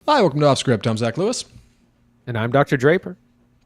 Hi, welcome to Off Script. I'm Zach Lewis. And I'm Dr. Draper.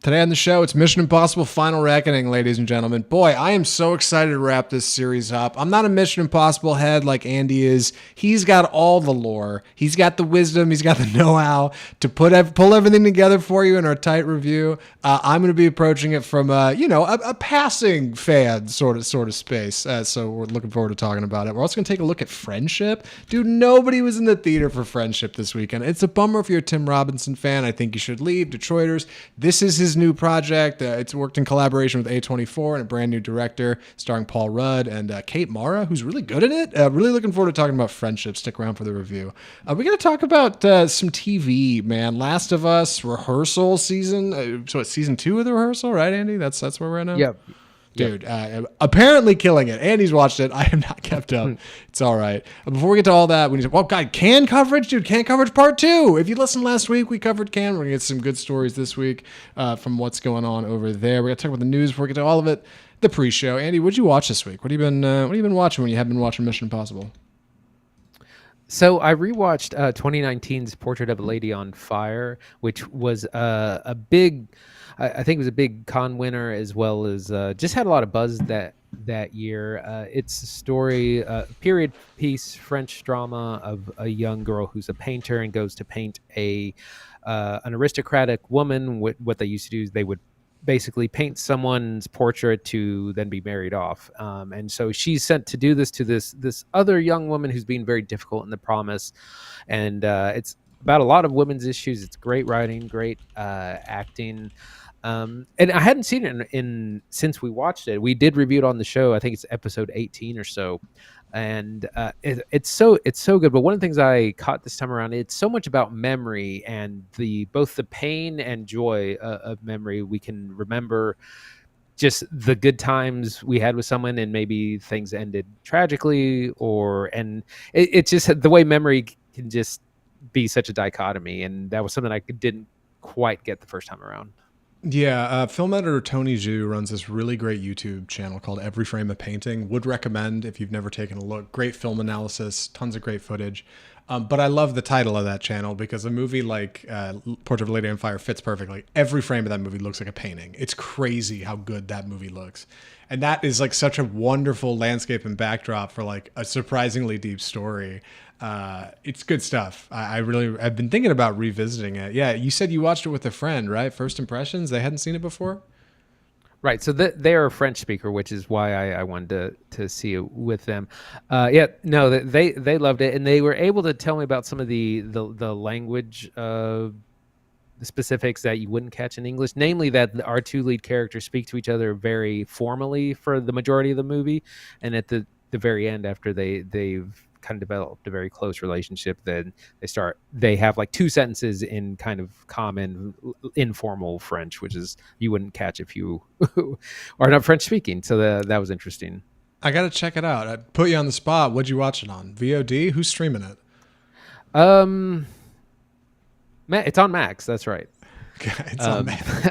Today on the show, it's Mission Impossible Final Reckoning, ladies and gentlemen. Boy, I am so excited to wrap this series up. I'm not a Mission Impossible head like Andy is. He's got all the lore. He's got the wisdom. He's got the know-how to pull everything together for you in our tight review. I'm going to be approaching it from a passing fan sort of space. So we're looking forward to talking about it. We're also going to take a look at Friendship. Dude, nobody was in the theater for Friendship this weekend. It's a bummer if you're a Tim Robinson fan. I think you should leave. Detroiters. This is his new project. It's worked in collaboration with A24 and a brand new director starring Paul Rudd and Kate Mara, who's really good in it. Really looking forward to talking about Friendship. Stick around for the review. We're going to talk about some TV, man. Last of Us rehearsal season. So it's season 2 of the rehearsal, right, Andy? That's where we're at now? Yep. Dude, apparently killing it. Andy's watched it. I have not kept up. It's all right. Before we get to all that, we need to, Cannes coverage, dude. Cannes coverage part 2. If you listened last week, we covered Cannes. We're going to get some good stories this week from what's going on over there. We're going to talk about the news before we get to all of it. The pre-show. Andy, what'd you watch this week? What have you been watching when you haven't been watching Mission Impossible? So I rewatched 2019's Portrait of a Lady on Fire, which was a big, I think it was a big Cannes winner, as well as just had a lot of buzz that year. It's a story, period piece, French drama of a young girl who's a painter and goes to paint an aristocratic woman. What they used to do is they would basically paint someone's portrait to then be married off. And so she's sent to do this to this other young woman who's being very difficult in the promise. And it's about a lot of women's issues. It's great writing, great acting. And I hadn't seen it in since we watched it. We did review it on the show. I think it's episode 18 or so. And it's so good. But one of the things I caught this time around, it's so much about memory and both the pain and joy of memory. We can remember just the good times we had with someone, and maybe things ended tragically, and it's just the way memory can just be such a dichotomy. And that was something I didn't quite get the first time around. Yeah, film editor Tony Zhu runs this really great YouTube channel called Every Frame of Painting. Would recommend if you've never taken a look. Great film analysis, tons of great footage. But I love the title of that channel because a movie like Portrait of a Lady on Fire fits perfectly. Every frame of that movie looks like a painting. It's crazy how good that movie looks. And that is like such a wonderful landscape and backdrop for like a surprisingly deep story. It's good stuff. I've been thinking about revisiting it. Yeah, you said you watched it with a friend, right? First impressions? They hadn't seen it before? Right. So they're a French speaker, which is why I wanted to see it with them. They loved it, and they were able to tell me about some of the language the specifics that you wouldn't catch in English, namely that our two lead characters speak to each other very formally for the majority of the movie, and at the very end, after they've kind of developed a very close relationship, then they have like 2 sentences in kind of common informal French, which is you wouldn't catch if you are not French speaking. So that was interesting. I gotta check it out. I put you on the spot. What'd you watch it on? VOD? Who's streaming it? It's on Max. That's right. It's on Max.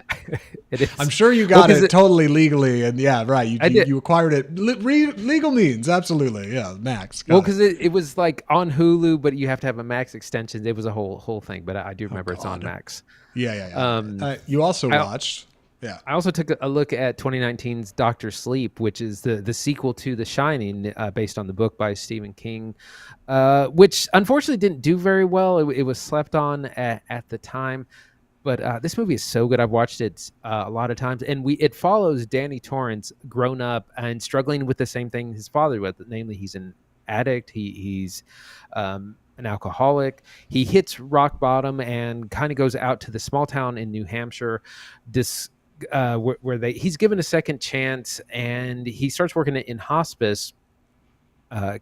It is. I'm sure you got it totally legally, and yeah, right. You acquired it legal means, absolutely. Yeah, Max. Well, because it was like on Hulu, but you have to have a Max extension. It was a whole thing, but I do remember it's on Max. Yeah. You also watched. Yeah. I also took a look at 2019's Dr. Sleep, which is the sequel to The Shining, based on the book by Stephen King, which unfortunately didn't do very well. It was slept on at the time. But this movie is so good. I've watched it a lot of times, and it follows Danny Torrance grown up and struggling with the same thing his father with, namely he's an addict. He's an alcoholic. He hits rock bottom and kind of goes out to the small town in New Hampshire, where he's given a second chance, and he starts working in hospice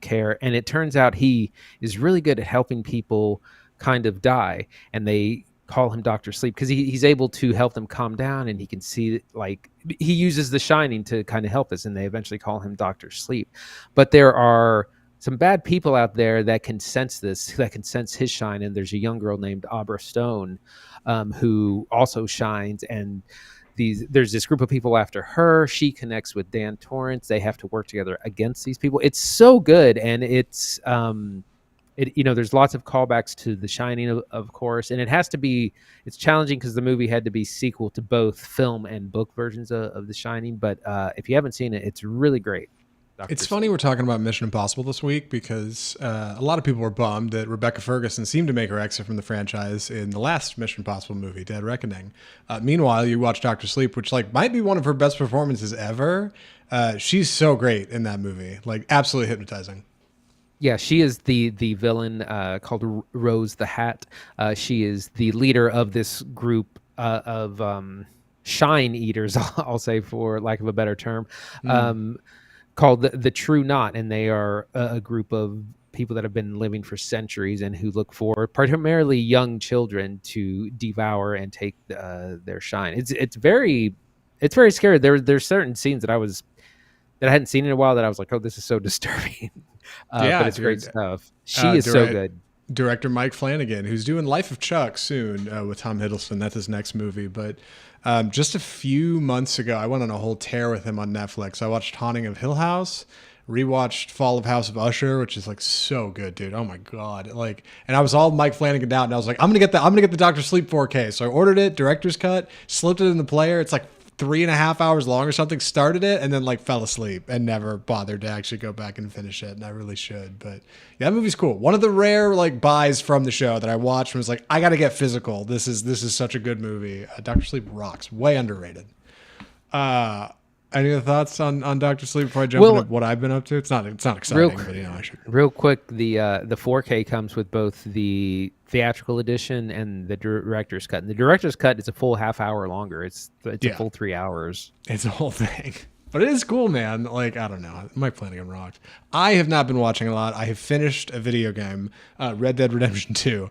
care, and it turns out he is really good at helping people kind of die, and they call him Dr. Sleep because he's able to help them calm down, and he can see, like, he uses The Shining to kind of help us, and they eventually call him Dr. Sleep. But there are some bad people out there that can sense his shine, and there's a young girl named Abra Stone who also shines, and there's this group of people after her. She connects with Dan Torrance. They have to work together against these people. It's so good, and it's there's lots of callbacks to The Shining, of course, and it's challenging because the movie had to be sequel to both film and book versions of The Shining. But if you haven't seen it, it's really great. It's funny we're talking about Mission Impossible this week because a lot of people were bummed that Rebecca Ferguson seemed to make her exit from the franchise in the last Mission Impossible movie, Dead Reckoning. Meanwhile, you watch Dr. Sleep, which might be one of her best performances ever. She's so great in that movie, absolutely hypnotizing. Yeah, she is the villain called Rose the Hat. She is the leader of this group of shine eaters, I'll say, for lack of a better term. Called the True Knot, and they are a group of people that have been living for centuries and who look for primarily young children to devour and take their shine. It's very scary. There's certain scenes that I hadn't seen in a while that I was like, oh, this is so disturbing. But it's great stuff. She is so good. Director Mike Flanagan, who's doing Life of Chuck soon with Tom Hiddleston. That's his next movie. But just a few months ago, I went on a whole tear with him on Netflix. I watched Haunting of Hill House, rewatched Fall of House of Usher, which is so good, dude. Oh my God. And I was all Mike Flanagan out, and I was like, I'm gonna get the Dr. Sleep 4K. So I ordered it, director's cut, slipped it in the player. It's 3.5 hours long or something, started it and then fell asleep and never bothered to actually go back and finish it. And I really should. But yeah, that movie's cool. One of the rare buys from the show that I watched and was I got to get physical. This is such a good movie. Dr. Sleep rocks. Way underrated. Any other thoughts on Dr. Sleep before I jump into what I've been up to? It's not exciting, but I should. Real quick, the 4K comes with both the theatrical edition and the director's cut. And the director's cut is a full half hour longer. It's a full 3 hours. It's a whole thing. But it is cool, man. I don't know. Mike Flanagan rocked. I have not been watching a lot. I have finished a video game, Red Dead Redemption 2,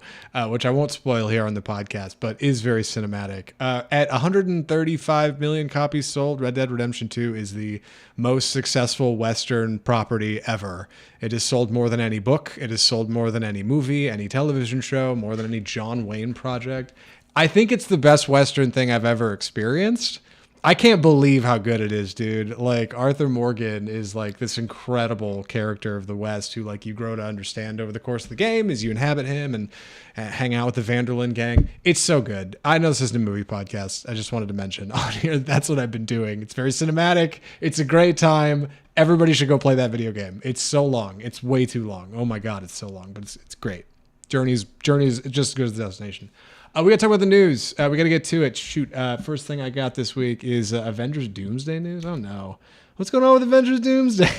which I won't spoil here on the podcast, but is very cinematic. At 135 million copies sold, Red Dead Redemption 2 is the most successful Western property ever. It has sold more than any book. It has sold more than any movie, any television show, more than any John Wayne project. I think it's the best Western thing I've ever experienced. I can't believe how good it is, dude. Arthur Morgan is this incredible character of the West who you grow to understand over the course of the game as you inhabit him and hang out with the Vanderlyn gang. It's so good. I know this isn't a movie podcast. I just wanted to mention on here that's what I've been doing. It's very cinematic. It's a great time. Everybody should go play that video game. It's so long. It's way too long. Oh my God, it's so long, but it's great. Journey's just as good as the destination. We got to talk about the news. We got to get to it. Shoot. First thing I got this week is Avengers Doomsday news. Oh, no. What's going on with Avengers Doomsday?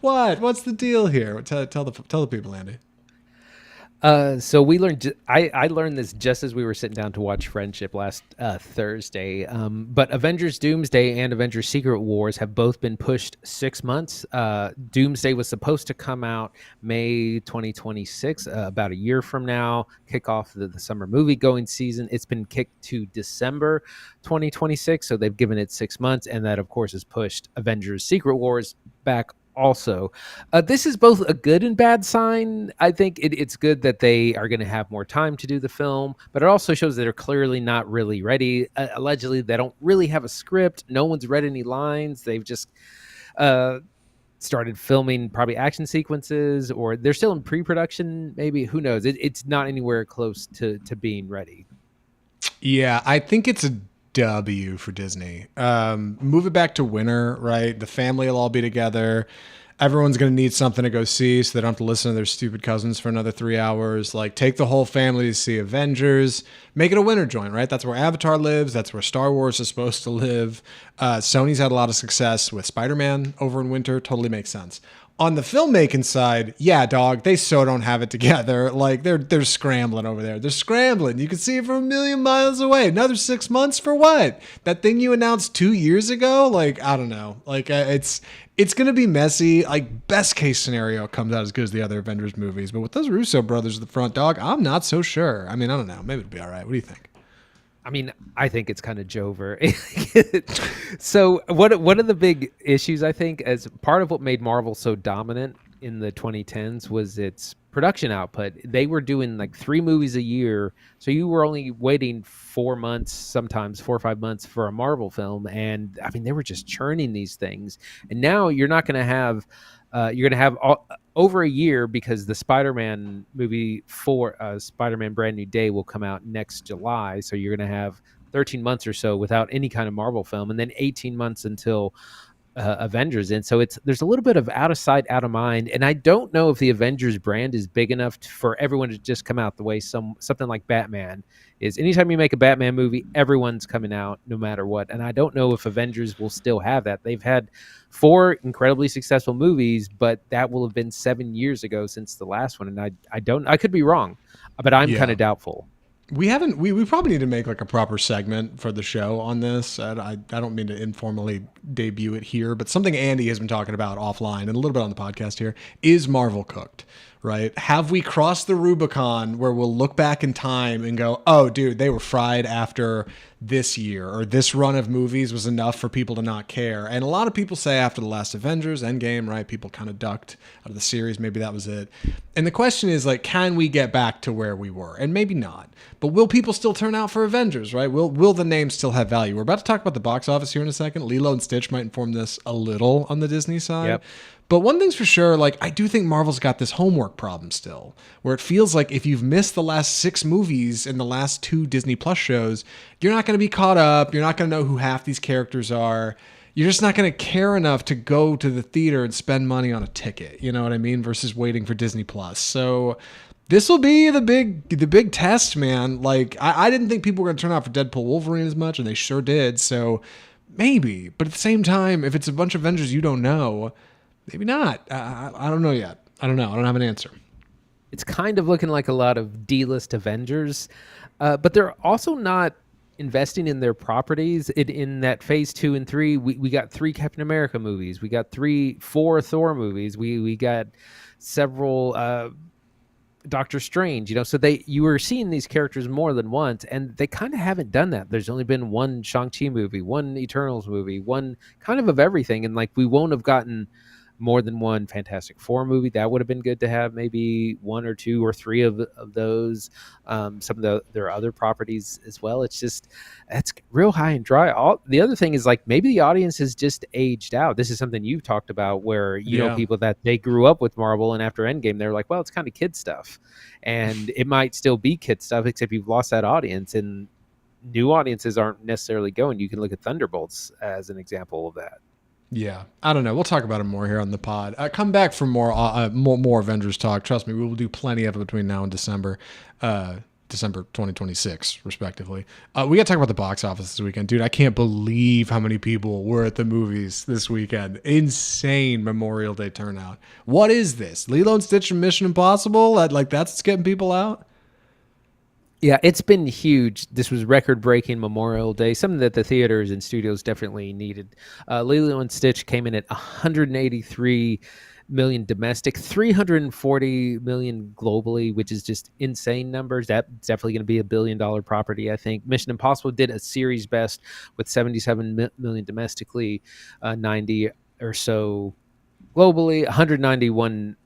What? What's the deal here? Tell the people, Andy. So we learned. I learned this just as we were sitting down to watch Friendship last Thursday. But Avengers Doomsday and Avengers Secret Wars have both been pushed 6 months. Doomsday was supposed to come out May 2026, about a year from now, kick off the summer movie going season. It's been kicked to December 2026, so they've given it 6 months, and that of course has pushed Avengers Secret Wars back. Also, this is both a good and bad sign. I think it's good that they are going to have more time to do the film, but it also shows that they're clearly not really ready. Allegedly, they don't really have a script. No one's read any lines. They've just started filming probably action sequences, or they're still in pre-production. Maybe, who knows? It's not anywhere close to being ready. Yeah, I think it's a W for Disney. Move it back to winter, right? The family will all be together. Everyone's going to need something to go see so they don't have to listen to their stupid cousins for another 3 hours. Take the whole family to see Avengers. Make it a winter joint, right? That's where Avatar lives. That's where Star Wars is supposed to live. Sony's had a lot of success with Spider-Man over in winter. Totally makes sense. On the filmmaking side, yeah, dog, they so don't have it together. They're scrambling over there. They're scrambling. You can see it from a million miles away. Another 6 months for what? That thing you announced 2 years ago? I don't know. It's going to be messy. Best case scenario comes out as good as the other Avengers movies. But with those Russo brothers at the front, dog, I'm not so sure. I don't know. Maybe it'll be all right. What do you think? I think it's kind of Jover. So one of the big issues, I think, as part of what made Marvel so dominant in the 2010s was its production output. They were doing 3 movies a year. So you were only waiting 4 months, sometimes 4 or 5 months for a Marvel film. And they were just churning these things. And now you're not going to have You're going to have over a year because the Spider-Man movie for Spider-Man Brand New Day will come out next July. So you're going to have 13 months or so without any kind of Marvel film, and then 18 months until Avengers. And so there's a little bit of out of sight, out of mind. And I don't know if the Avengers brand is big enough for everyone to just come out the way something like Batman is. Anytime you make a Batman movie, everyone's coming out no matter what. And I don't know if Avengers will still have that. They've had 4 incredibly successful movies, but that will have been 7 years ago since the last one. And I could be wrong, but I'm kind of doubtful. We probably need to make like a proper segment for the show on this. I don't mean to informally debut it here, but something Andy has been talking about offline and a little bit on the podcast here is Marvel cooked, right? Have we crossed the Rubicon where we'll look back in time and go, oh, dude, they were fried after this year, or this run of movies was enough for people to not care? And a lot of people say after the last Avengers, Endgame, right? People kind of ducked out of the series. Maybe that was it. And the question is, like, can we get back to where we were? And maybe not. But will people still turn out for Avengers, right? Will the name still have value? We're about to talk about the box office here in a second. Lilo and Stitch might inform this a little on the Disney side. Yep. But one thing's for sure, like, I do think Marvel's got this homework problem still, where it feels like if you've missed the last 6 movies and the last 2 Disney Plus shows, you're not going to be caught up. You're not going to know who half these characters are. You're just not going to care enough to go to the theater and spend money on a ticket. You know what I mean? Versus waiting for Disney Plus. So this will be the big test, man. Like, I didn't think people were going to turn out for Deadpool Wolverine as much, and they sure did. So maybe. But at the same time, if it's a bunch of Avengers you don't know, maybe not. I don't know yet. I don't know. I don't have an answer. It's kind of looking like a lot of D-list Avengers, but they're also not investing in their properties. In that phase 2 and 3, we got 3 Captain America movies. We got 4 Thor movies. We got several Doctor Strange. So you were seeing these characters more than once, and they kind of haven't done that. There's only been 1 Shang-Chi movie, 1 Eternals movie, 1 kind of everything, and like we won't have gotten more than 1 Fantastic Four movie. That would have been good to have maybe 1 or 2 or 3 of those. Some of their other properties as well. It's real high and dry. The other thing is, like, maybe the audience has just aged out. This is something you've talked about where, you know, people that they grew up with Marvel, and after Endgame, they're like, well, it's kind of kid stuff. And it might still be kid stuff, except you've lost that audience, and new audiences aren't necessarily going. You can look at Thunderbolts as an example of that. Yeah, I don't know. We'll talk about it more here on the pod. Come back for more Avengers talk. Trust me, we will do plenty of it between now and December 2026, respectively. We got to talk about the box office this weekend. Dude, I can't believe how many people were at the movies this weekend. Insane Memorial Day turnout. What is this? Lilo and Stitch and Mission Impossible? That's what's getting people out? Yeah, it's been huge. This was record-breaking Memorial Day, something that the theaters and studios definitely needed. Lilo and Stitch came in at 183 million domestic, 340 million globally, which is just insane numbers. That's definitely going to be $1 billion property, I think. Mission Impossible did a series best with 77 million domestically, 90 or so globally, 191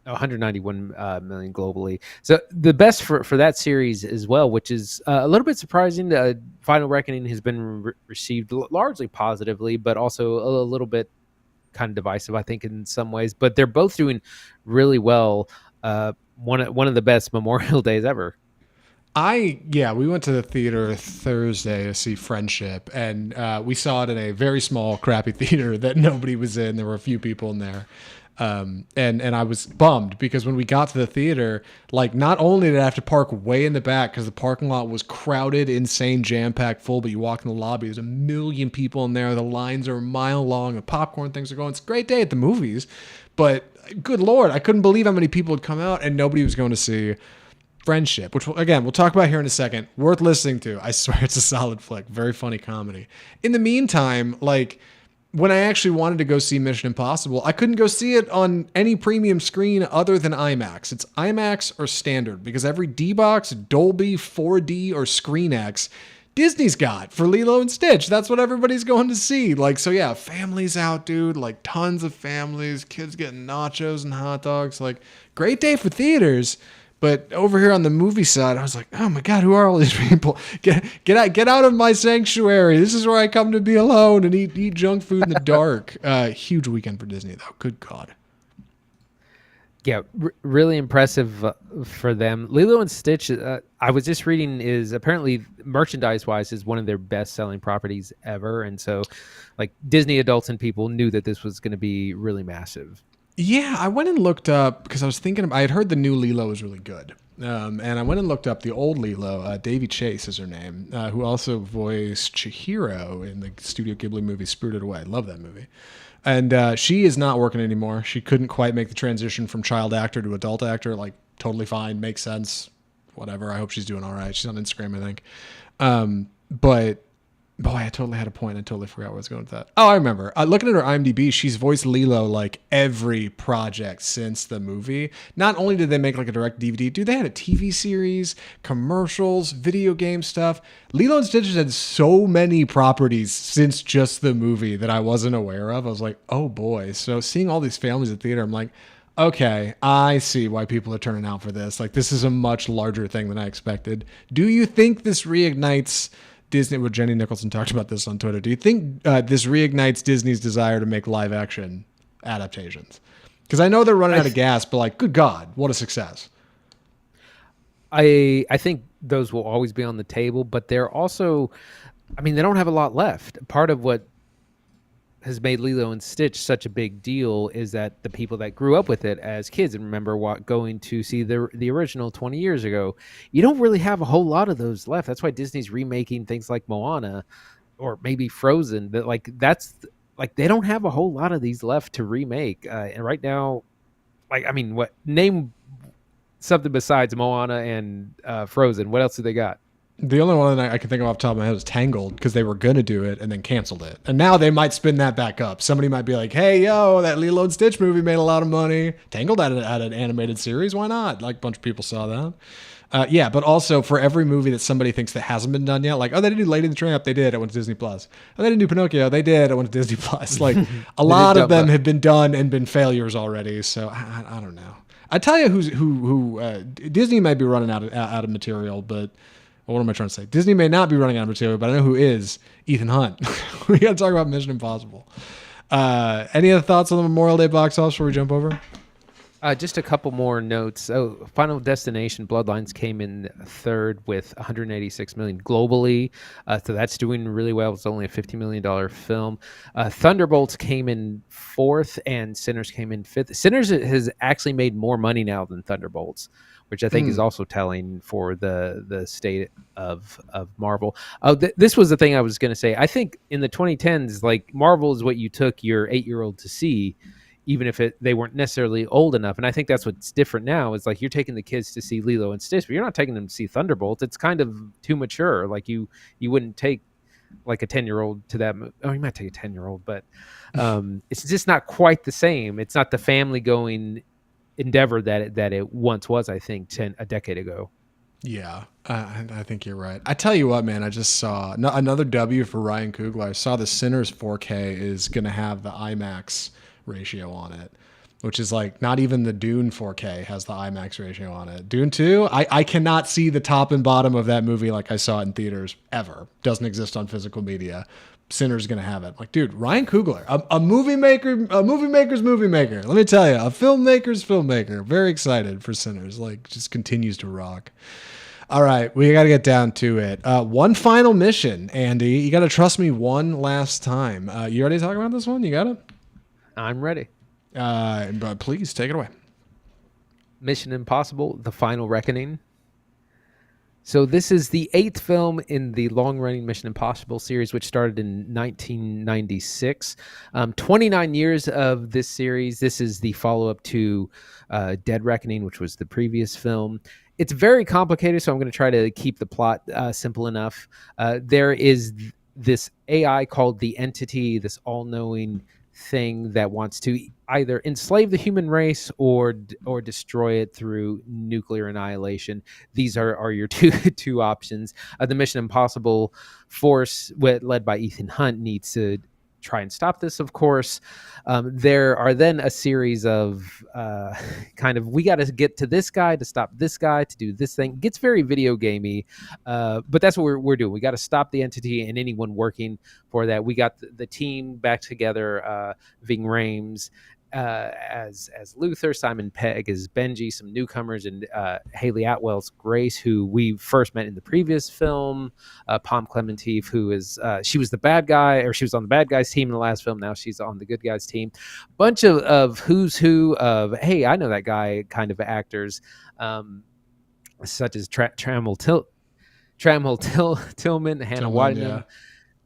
million globally. So the best for that series as well, which is a little bit surprising. Final Reckoning has been received largely positively, but also a little bit kind of divisive, I think, in some ways. But they're both doing really well. One of the best Memorial Days ever. We went to the theater Thursday to see Friendship, and we saw it in a very small, crappy theater that nobody was in. There were a few people in there. And I was bummed because when we got to the theater, like, not only did I have to park way in the back because the parking lot was crowded, insane, jam-packed full, but you walk in the lobby, there's 1 million people in there. The lines are a mile long. The popcorn things are going. It's a great day at the movies, but good Lord, I couldn't believe how many people had come out and nobody was going to see Friendship, which, again, we'll talk about here in a second. Worth listening to. I swear it's a solid flick. Very funny comedy. In the meantime, like, when I actually wanted to go see Mission Impossible, I couldn't go see it on any premium screen other than IMAX. It's IMAX or standard, because every D-Box, Dolby, 4D, or ScreenX, Disney's got for Lilo and Stitch. That's what everybody's going to see. Like, so yeah, families out, dude. Like, tons of families, kids getting nachos and hot dogs. Like, great day for theaters. But over here on the movie side, I was like, oh my God, who are all these people? Get out of my sanctuary. This is where I come to be alone and eat junk food in the dark. Huge weekend for Disney, though. Good God. Yeah, really impressive for them. Lilo and Stitch, I was just reading, is apparently merchandise-wise is one of their best-selling properties ever, and so like Disney adults and people knew that this was going to be really massive. Yeah, I went and looked up because I was thinking I had heard the new Lilo was really good. And I went and looked up the old Lilo. Davy Chase is her name, who also voiced Chihiro in the Studio Ghibli movie Spirited Away. Love that movie. And she is not working anymore. She couldn't quite make the transition from child actor to adult actor. Like, totally fine, makes sense, whatever. I hope she's doing all right. She's on Instagram, I think. But boy, I totally had a point. I totally forgot where I was going with that. Oh, I remember. Looking at her IMDb, she's voiced Lilo like every project since the movie. Not only did they make like a direct DVD, dude, they had a TV series, commercials, video game stuff. Lilo and Stitch has had so many properties since just the movie that I wasn't aware of. I was like, oh boy. So seeing all these families at theater, I'm like, okay, I see why people are turning out for this. Like, this is a much larger thing than I expected. Do you think this reignites Disney? Well, Jenny Nicholson talked about this on Twitter. Do you think this reignites Disney's desire to make live action adaptations? Because I know they're running out of gas, but like, good God, what a success. I think those will always be on the table, but they're also, I mean, they don't have a lot left. Part of what has made Lilo and Stitch such a big deal is that the people that grew up with it as kids and remember going to see the original 20 years ago, you don't really have a whole lot of those left. That's why Disney's remaking things like Moana or maybe Frozen. That like they don't have a whole lot of these left to remake. And right now, like, I mean, what, name something besides Moana and Frozen? What else do they got? The only one that I can think of off the top of my head is Tangled, because they were going to do it and then canceled it. And now they might spin that back up. Somebody might be like, hey, yo, that Lilo and Stitch movie made a lot of money. Tangled had an animated series. Why not? Like, a bunch of people saw that. Yeah, but also for every movie that somebody thinks that hasn't been done yet, like, oh, they didn't do Lady and the Tramp, they did, it went to Disney Plus. Oh, they didn't do Pinocchio, they did, it went to Disney Plus. Like, a lot of them have been done and been failures already. So I don't know. I tell you who Disney might be running out of material, but what am I trying to say? Disney may not be running out of material, but I know who is. Ethan Hunt. We got to talk about Mission Impossible. Any other thoughts on the Memorial Day box office before we jump over? Just a couple more notes. Final Destination Bloodlines came in third with 186 million globally. So that's doing really well. It's only a $50 million film. Thunderbolts came in fourth and Sinners came in fifth. Sinners has actually made more money now than Thunderbolts, which I think is also telling for the state of Marvel. This was the thing I was going to say. I think in the 2010s, like, Marvel is what you took your 8-year-old to see, even if they weren't necessarily old enough. And I think that's what's different now. Is like, you're taking the kids to see Lilo and Stitch, but you're not taking them to see Thunderbolts. It's kind of too mature. Like, you wouldn't take like a 10-year-old to that. Oh, you might take a 10-year-old, but it's just not quite the same. It's not the family going endeavor that it once was, I think, a decade ago. Yeah, I think you're right. I tell you what, man, I just saw another W for Ryan Coogler. I saw the Sinners 4K is going to have the IMAX ratio on it, which is like, not even the Dune 4K has the IMAX ratio on it. Dune 2, I cannot see the top and bottom of that movie like I saw it in theaters ever. Doesn't exist on physical media. Sinner's gonna have it. Like, dude, Ryan Coogler, a movie maker's movie maker. Let me tell you, a filmmaker's filmmaker. Very excited for Sinners. Like, just continues to rock. All right, we got to get down to it. One final mission, Andy. You got to trust me one last time. You ready to talk about this one? You got it? I'm ready. But please take it away. Mission Impossible: The Final Reckoning. So this is the 8th film in the long-running Mission Impossible series, which started in 1996. 29 years of this series. This is the follow-up to Dead Reckoning, which was the previous film. It's very complicated, so I'm going to try to keep the plot simple enough. There is this AI called the Entity, this all-knowing thing that wants to either enslave the human race or destroy it through nuclear annihilation. These are your two options. The Mission Impossible force, led by Ethan Hunt, needs to try and stop this, of course. There are then a series of we got to get to this guy to stop this guy to do this thing. It gets very video gamey, but that's what we're doing. We got to stop the Entity and anyone working for that. We got the team back together, Ving Rhames, as Luther, Simon Pegg as Benji, some newcomers, and Hayley Atwell's Grace, who we first met in the previous film. Palm Clementif, who is she was the bad guy, or she was on the bad guys team in the last film. Now she's on the good guys team. Bunch of who's who of, hey, I know that guy kind of actors, such as Tramell Tillman, Hannah Wyden.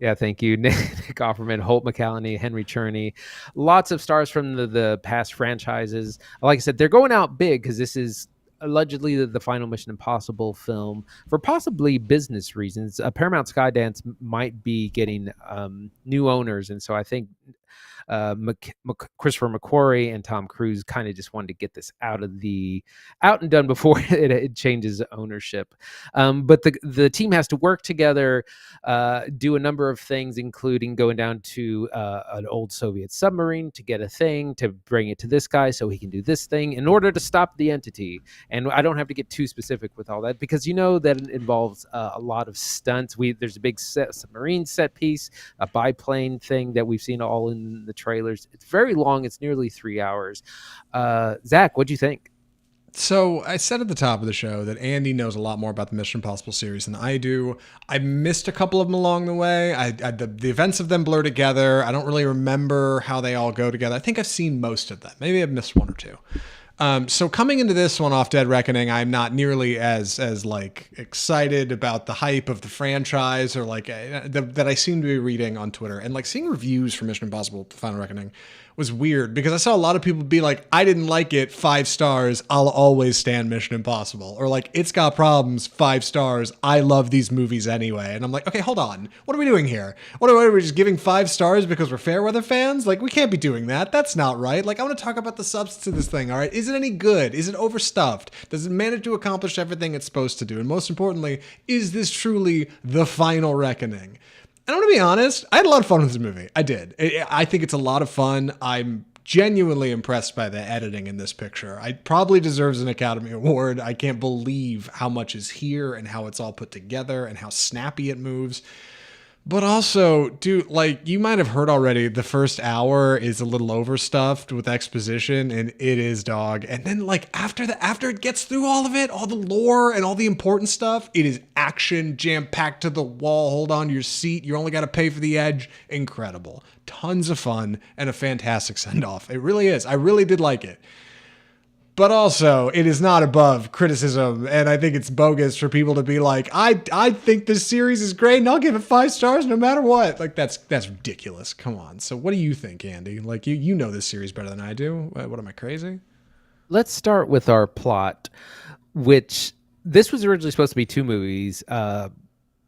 Yeah, thank you. Nick Offerman, Holt McCallany, Henry Cherney. Lots of stars from the past franchises. Like I said, they're going out big because this is allegedly the final Mission Impossible film for possibly business reasons. Paramount Skydance might be getting new owners, and so I think Christopher McQuarrie and Tom Cruise kind of just wanted to get this out and done before it changes ownership. But the team has to work together, do a number of things, including going down to an old Soviet submarine to get a thing to bring it to this guy so he can do this thing in order to stop the entity. And I don't have to get too specific with all that because you know that it involves a lot of stunts. There's a big submarine set piece, a biplane thing that we've seen all in the trailers. It's very long. It's nearly 3 hours. Zach, what'd you think? So I said at the top of the show that Andy knows a lot more about the Mission Impossible series than I do. I missed a couple of them along the way. The events of them blur together. I don't really remember how they all go together. I think I've seen most of them. Maybe I've missed one or two. So coming into this one off Dead Reckoning, I'm not nearly as like excited about the hype of the franchise or like that I seem to be reading on Twitter, and like seeing reviews for Mission Impossible: The Final Reckoning was weird because I saw a lot of people be like, I didn't like it, 5 stars, I'll always stand Mission Impossible, or like, it's got problems, 5 stars, I love these movies anyway. And I'm like, okay, hold on, what are we doing here? What are we just giving 5 stars because we're Fairweather fans? Like, we can't be doing that. That's not right. Like, I want to talk about the substance of this thing. All right, is it any good? Is it overstuffed? Does it manage to accomplish everything it's supposed to do? And most importantly, is this truly the Final Reckoning? And I'm going to be honest, I had a lot of fun with this movie. I did. I think it's a lot of fun. I'm genuinely impressed by the editing in this picture. It probably deserves an Academy Award. I can't believe how much is here and how it's all put together and how snappy it moves. But also, dude, like, you might have heard already, the first hour is a little overstuffed with exposition, and it is, dog. And then, like, after it gets through all of it, all the lore and all the important stuff, it is action, jam-packed to the wall, hold on to your seat, you only got to pay for the edge. Incredible. Tons of fun, and a fantastic send-off. It really is. I really did like it. But also, it is not above criticism, and I think it's bogus for people to be like, I think this series is great, and I'll give it 5 stars no matter what. Like, that's ridiculous. Come on. So what do you think, Andy? Like, you know this series better than I do. What, am I crazy? Let's start with our plot, which this was originally supposed to be 2 movies, Part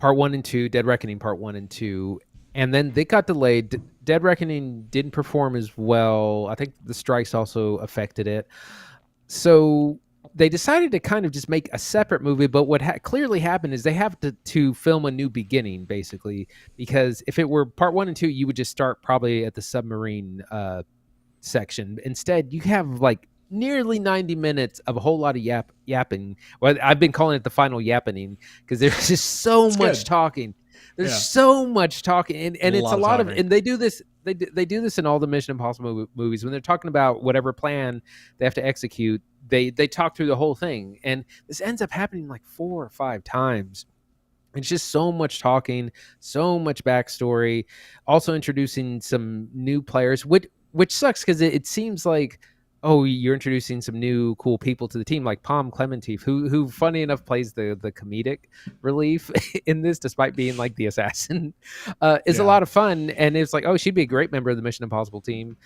1 and 2, Dead Reckoning Part 1 and 2, and then they got delayed. Dead Reckoning didn't perform as well. I think the strikes also affected it. So they decided to kind of just make a separate movie, but what clearly happened is they have to film a new beginning, basically, because if it were Part 1 and 2, you would just start probably at the submarine section. Instead, you have like nearly 90 minutes of a whole lot of yapping. Well, I've been calling it the final yappening because there's just so much talking. There's so much talking, and it's a lot of, and they do this. They do this in all the Mission Impossible movies when they're talking about whatever plan they have to execute. They talk through the whole thing, and this ends up happening like 4 or 5 times. It's just so much talking, so much backstory. Also introducing some new players, which sucks because it seems like, oh, you're introducing some new cool people to the team, like Palm Clementif, who funny enough plays the comedic relief in this, despite being like the assassin, is a lot of fun. And it's like, oh, she'd be a great member of the Mission Impossible team,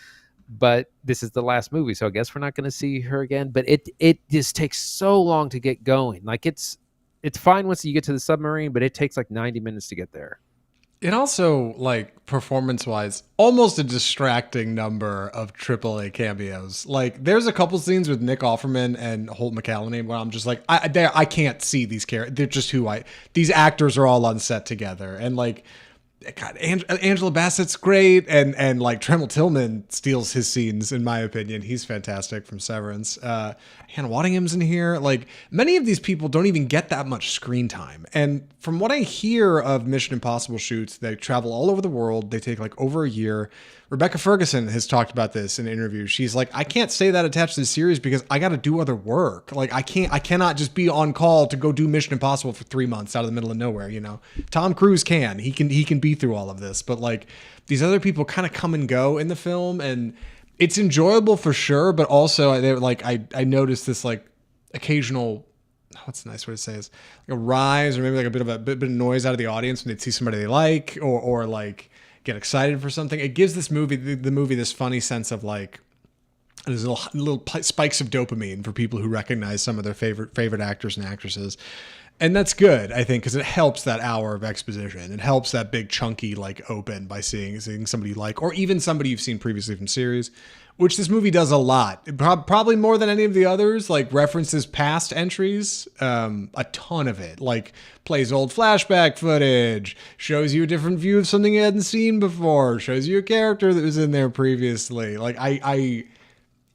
but this is the last movie, so I guess we're not going to see her again. But it just takes so long to get going. Like it's fine once you get to the submarine, but it takes like 90 minutes to get there. It also, like, performance-wise, almost a distracting number of AAA cameos. Like, there's a couple scenes with Nick Offerman and Holt McCallany where I'm just like, I can't see these characters. They're just these actors are all on set together. And, like, God, Angela Bassett's great, and like Tramell Tillman steals his scenes in my opinion. He's fantastic from Severance. Hannah Waddingham's in here. Like many of these people don't even get that much screen time. And from what I hear of Mission Impossible shoots, they travel all over the world. They take like over a year. Rebecca Ferguson has talked about this in interviews. She's like, I can't stay that attached to the series because I got to do other work. Like I cannot just be on call to go do Mission Impossible for 3 months out of the middle of nowhere. You know, Tom Cruise he can be through all of this, but like these other people kind of come and go in the film, and it's enjoyable for sure. But also, I noticed this like occasional, what's the nice way to say this, like a rise or maybe like a bit of noise out of the audience when they see somebody they like or like get excited for something. It gives this movie, the movie, this funny sense of like there's little spikes of dopamine for people who recognize some of their favorite actors and actresses. And that's good, I think, because it helps that hour of exposition. It helps that big chunky like open by seeing somebody you like, or even somebody you've seen previously from series, which this movie does a lot. Probably more than any of the others. Like references past entries, a ton of it. Like plays old flashback footage, shows you a different view of something you hadn't seen before, shows you a character that was in there previously. Like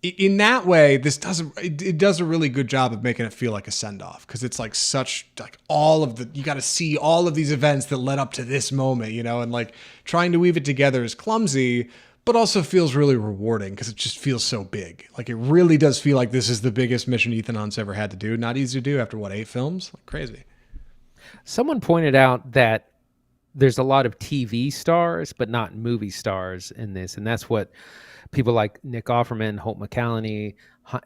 in that way, this does a really good job of making it feel like a send-off, because it's like such like all of the, you got to see all of these events that led up to this moment, you know, and like trying to weave it together is clumsy, but also feels really rewarding because it just feels so big. Like it really does feel like this is the biggest mission Ethan Hunt's ever had to do. Not easy to do after 8 films? Like crazy. Someone pointed out that there's a lot of TV stars, but not movie stars in this, and that's what people like Nick Offerman, Holt McCallany,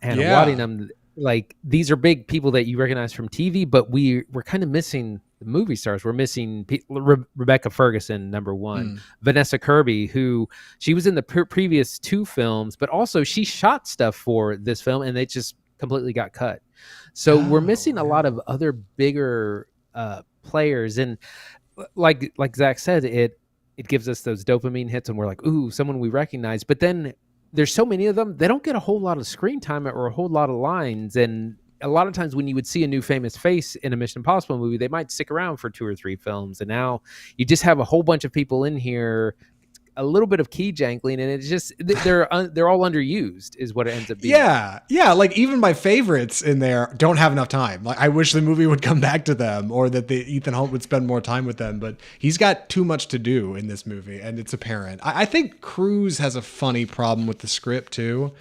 Hannah Waddingham, like these are big people that you recognize from TV, but we're kind of missing the movie stars. We're missing Rebecca Ferguson, number one, Vanessa Kirby, who she was in the previous 2 films, but also she shot stuff for this film and they just completely got cut. So we're missing a lot of other bigger players. And like Zach said, it gives us those dopamine hits and we're like, ooh, someone we recognize. But then there's so many of them, they don't get a whole lot of screen time or a whole lot of lines. And a lot of times when you would see a new famous face in a Mission Impossible movie, they might stick around for 2 or 3 films. And now you just have a whole bunch of people in here, a little bit of key jangling, and it's just they're all underused is what it ends up being. Yeah, like even my favorites in there don't have enough time. Like I wish the movie would come back to them, or that Ethan Hunt would spend more time with them, but he's got too much to do in this movie, and it's apparent. I think Cruise has a funny problem with the script too.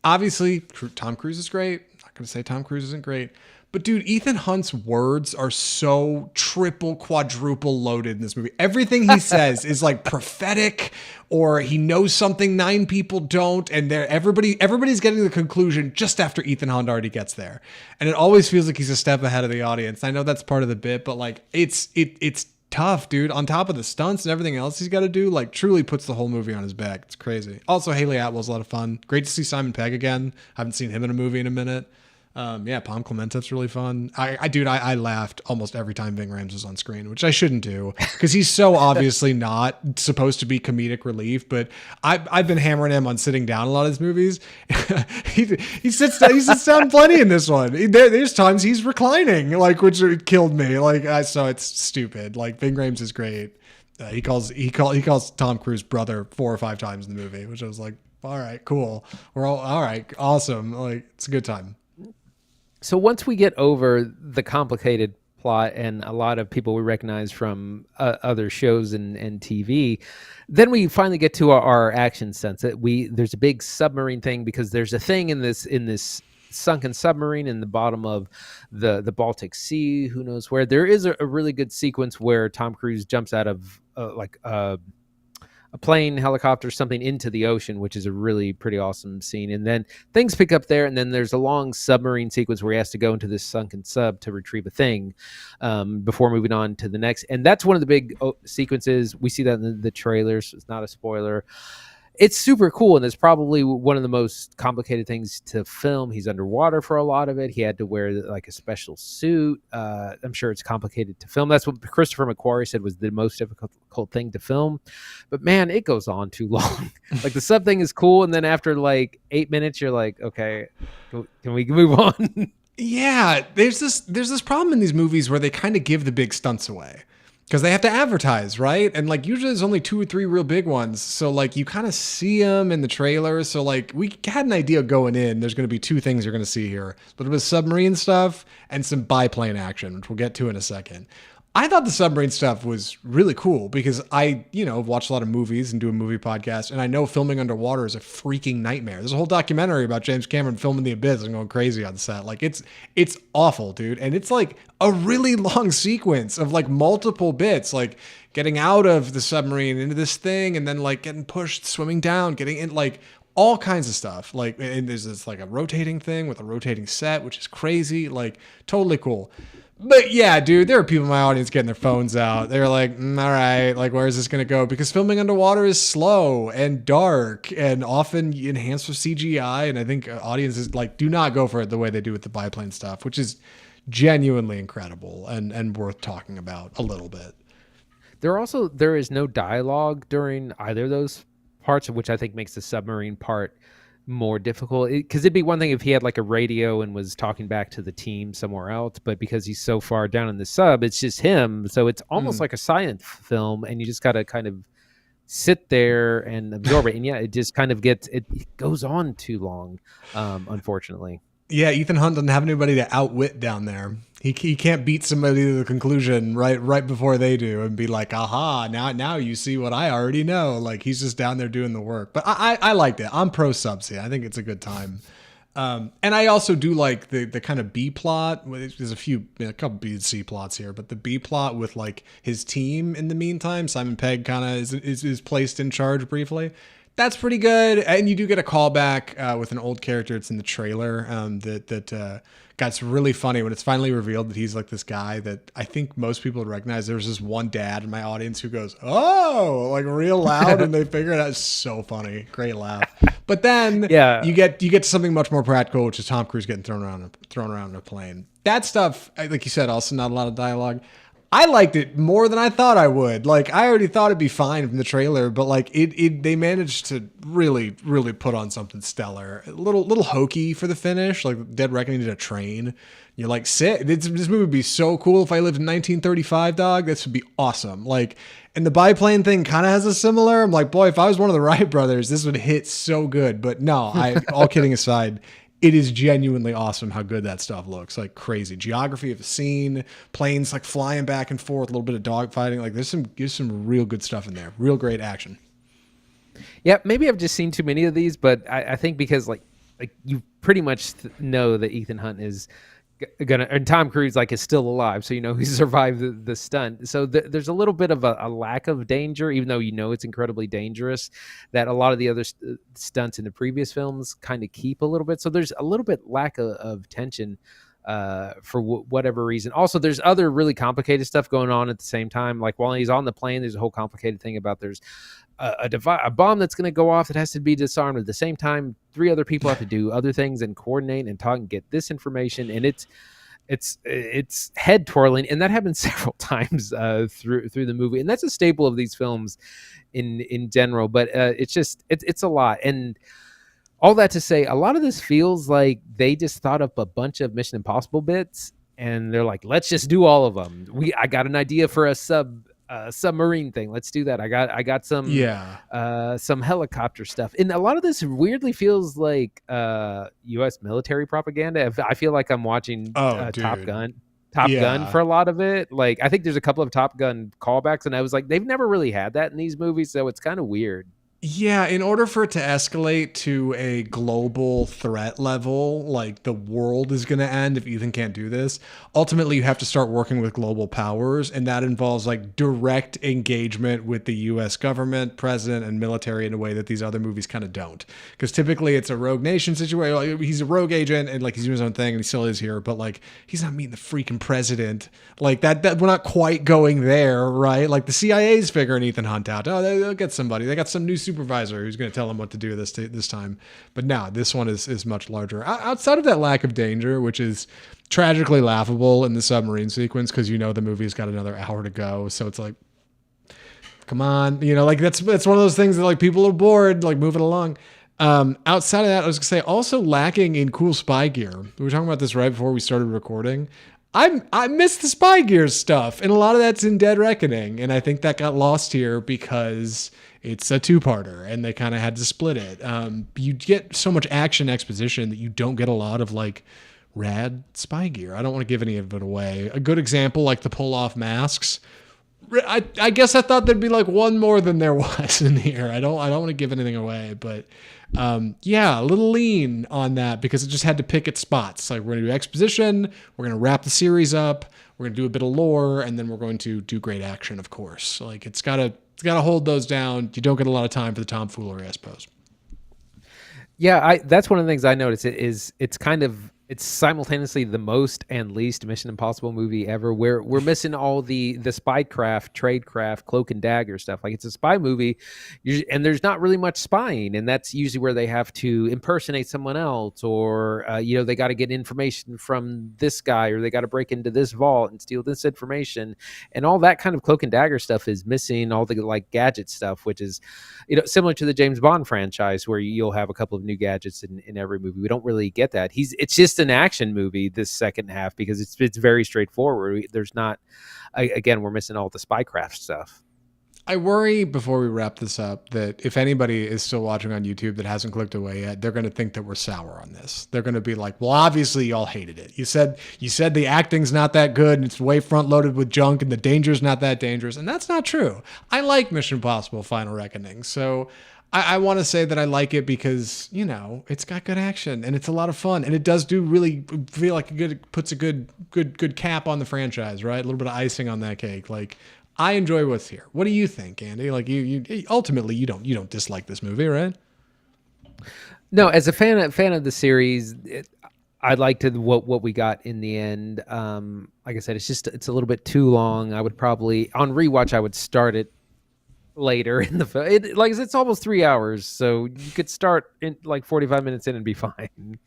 Obviously, Tom Cruise is great. I'm not going to say Tom Cruise isn't great. But dude, Ethan Hunt's words are so triple, quadruple loaded in this movie. Everything he says is like prophetic, or he knows something 9 people don't, and everybody's getting the conclusion just after Ethan Hunt already gets there. And it always feels like he's a step ahead of the audience. I know that's part of the bit, but like it's tough, dude. On top of the stunts and everything else he's got to do, like truly puts the whole movie on his back. It's crazy. Also, Hayley Atwell's a lot of fun. Great to see Simon Pegg again. I haven't seen him in a movie in a minute. Palm Clementif's really fun. I laughed almost every time Ving Rhames was on screen, which I shouldn't do because he's so obviously not supposed to be comedic relief. But I've been hammering him on sitting down a lot of his movies. he sits down plenty in this one. There's times he's reclining, like, which killed me. So it's stupid. Like Ving Rhames is great. He calls Tom Cruise brother 4 or 5 times in the movie, which I was like, all right, cool. We're all right, awesome. Like it's a good time. So once we get over the complicated plot and a lot of people we recognize from other shows and TV, then we finally get to our action sense. There's a big submarine thing because there's a thing in this sunken submarine in the bottom of the Baltic Sea. Who knows where? There is a really good sequence where Tom Cruise jumps out of a plane, helicopter, something into the ocean, which is a really pretty awesome scene. And then things pick up there, and then there's a long submarine sequence where he has to go into this sunken sub to retrieve a thing before moving on to the next. And that's one of the big sequences. We see that in the trailers. It's not a spoiler. It's super cool, and it's probably one of the most complicated things to film. He's underwater for a lot of it. He had to wear like a special suit. I'm sure it's complicated to film. That's what Christopher McQuarrie said was the most difficult thing to film. But man, it goes on too long. Like the sub thing is cool, and then after like 8 minutes, you're like, okay, can we move on? Yeah, there's this problem in these movies where they kind of give the big stunts away. because they have to advertise, right? And like usually there's only 2 or 3 real big ones, so like you kind of see them in the trailer. So like we had an idea going in. There's going to be 2 things you're going to see here: a little bit of submarine stuff and some biplane action, which we'll get to in a second. I thought the submarine stuff was really cool because I, watch a lot of movies and do a movie podcast, and I know filming underwater is a freaking nightmare. There's a whole documentary about James Cameron filming the abyss and going crazy on set. Like it's awful, dude. And it's like a really long sequence of like multiple bits, like getting out of the submarine into this thing and then like getting pushed, swimming down, getting in, like all kinds of stuff. Like, and there's this like a rotating thing with a rotating set, which is crazy, like totally cool. But yeah, dude, there are people in my audience getting their phones out. They're like, all right, like, where is this going to go? Because filming underwater is slow and dark and often enhanced with CGI. And I think audiences like do not go for it the way they do with the biplane stuff, which is genuinely incredible and worth talking about a little bit. There is no dialogue during either of those parts, which I think makes the submarine part more difficult, because it'd be one thing if he had like a radio and was talking back to the team somewhere else, but because he's so far down in the sub, it's just him, so it's almost like a silent film, and you just got to kind of sit there and absorb it. And yeah, it just kind of it goes on too long, unfortunately. Yeah, Ethan Hunt doesn't have anybody to outwit down there. He can't beat somebody to the conclusion right before they do and be like, aha, now you see what I already know. Like, he's just down there doing the work. But I liked it. I'm pro subs here. I think it's a good time. And I also do like the kind of B plot. There's a couple B and C plots here, but the B plot with like his team in the meantime, Simon Pegg kind of is placed in charge briefly. That's pretty good. And you do get a callback with an old character. It's in the trailer that got really funny when it's finally revealed that he's like this guy that I think most people would recognize. There's this one dad in my audience who goes, oh, like real loud. And they figure it out. It's so funny. Great laugh. But then you get to something much more practical, which is Tom Cruise getting thrown around in a plane. That stuff, like you said, also not a lot of dialogue. I liked it more than I thought I would. Like, I already thought it'd be fine from the trailer, but like they managed to really, really put on something stellar. A little hokey for the finish, like Dead Reckoning did a train. You're like, sick. This movie would be so cool if I lived in 1935, dog. This would be awesome. Like, and the biplane thing kind of has a similar. I'm like, boy, if I was one of the Wright brothers, this would hit so good. But no, all kidding aside, it is genuinely awesome how good that stuff looks. Like crazy geography of the scene, planes like flying back and forth, a little bit of dogfighting. Like there's some real good stuff in there. Real great action. Yeah, maybe I've just seen too many of these, but I think because like you pretty much know that Ethan Hunt is gonna, and Tom Cruise like is still alive, so you know he survived the stunt. So there's a little bit of a lack of danger, even though you know it's incredibly dangerous, that a lot of the other stunts in the previous films kind of keep a little bit. So there's a little bit lack of tension for whatever reason. Also, there's other really complicated stuff going on at the same time. Like while he's on the plane, there's a whole complicated thing about there's a bomb that's going to go off that has to be disarmed. At the same time, 3 other people have to do other things and coordinate and talk and get this information, and it's head twirling, and that happens several times through the movie, and that's a staple of these films in general. But it's a lot, and all that to say, a lot of this feels like they just thought up a bunch of Mission Impossible bits, and they're like, let's just do all of them. I got an idea for a submarine thing. Let's do that. I got some helicopter stuff. And a lot of this weirdly feels like US military propaganda. I feel like I'm watching Top Gun for a lot of it. Like I think there's a couple of Top Gun callbacks, and I was like, they've never really had that in these movies, so it's kind of weird. Yeah, in order for it to escalate to a global threat level, like the world is going to end if Ethan can't do this, ultimately you have to start working with global powers, and that involves like direct engagement with the US government, president, and military in a way that these other movies kind of don't. Because typically it's a rogue nation situation. Like, he's a rogue agent and like he's doing his own thing and he still is here, but like he's not meeting the freaking president. Like that we're not quite going there, right? Like the CIA's figuring Ethan Hunt out. Oh, they'll get somebody. They got some new supervisor who's going to tell them what to do this time. But now this one is much larger. Outside of that lack of danger, which is tragically laughable in the submarine sequence, because you know the movie's got another hour to go, so it's like, come on, like that's one of those things that like people are bored, like move it along. Outside of that, I was gonna say also lacking in cool spy gear. We were talking about this right before we started recording. I miss the Spy Gears stuff, and a lot of that's in Dead Reckoning, and I think that got lost here because it's a two-parter, and they kind of had to split it. You get so much action exposition that you don't get a lot of like rad spy gear. I don't want to give any of it away. A good example, like the pull-off masks. I guess I thought there'd be like one more than there was in here. I don't want to give anything away, but yeah, a little lean on that because it just had to pick its spots. Like we're gonna do exposition, we're gonna wrap the series up, we're gonna do a bit of lore, and then we're going to do great action, of course. Like it's gotta hold those down. You don't get a lot of time for the tomfoolery, I suppose. Yeah, that's one of the things I noticed. It's simultaneously the most and least Mission Impossible movie ever. We're missing all the spycraft, tradecraft, cloak and dagger stuff. Like it's a spy movie, and there's not really much spying, and that's usually where they have to impersonate someone else, or they got to get information from this guy, or they got to break into this vault and steal this information, and all that kind of cloak and dagger stuff is missing. All the like gadget stuff, which is similar to the James Bond franchise, where you'll have a couple of new gadgets in every movie. We don't really get that. It's just an action movie this second half because it's very straightforward. There's not, again, we're missing all the spycraft stuff. I worry before we wrap this up that if anybody is still watching on YouTube that hasn't clicked away yet, they're going to think that we're sour on this. They're going to be like, well, obviously y'all hated it. You said the acting's not that good and it's way front loaded with junk and the danger's not that dangerous. And that's not true. I like Mission Impossible Final Reckoning. So I want to say that I like it because, it's got good action and it's a lot of fun. And it does really feel like puts a good cap on the franchise, right? A little bit of icing on that cake. Like, I enjoy what's here. What do you think, Andy? Like you ultimately you don't dislike this movie, right? No, as a fan of the series, I liked what we got in the end. Like I said, it's a little bit too long. I would probably on rewatch I would start it later in the film. Like it's almost 3 hours, so you could start in like 45 minutes in and be fine.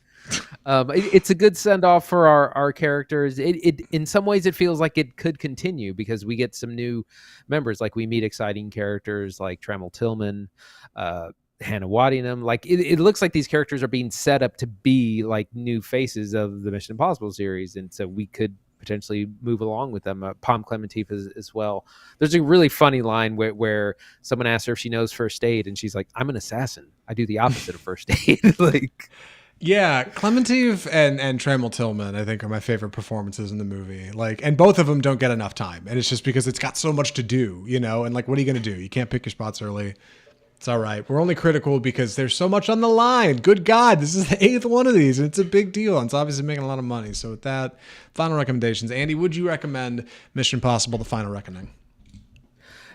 It's a good send off for our characters. It in some ways it feels like it could continue because we get some new members. Like we meet exciting characters like Tramell Tillman, Hannah Waddingham. Like it looks like these characters are being set up to be like new faces of the Mission Impossible series, and so we could potentially move along with them. Palm Clementif as well. There's a really funny line where someone asks her if she knows first aid, and she's like, "I'm an assassin. I do the opposite of first aid." Like, yeah, Clementif and Tramell Tillman, I think, are my favorite performances in the movie. Like, and both of them don't get enough time, and it's just because it's got so much to do, And like, what are you going to do? You can't pick your spots early. It's all right. We're only critical because there's so much on the line. Good God, this is the 8th one of these, and it's a big deal. And it's obviously making a lot of money. So with that, final recommendations. Andy, would you recommend Mission Impossible: The Final Reckoning?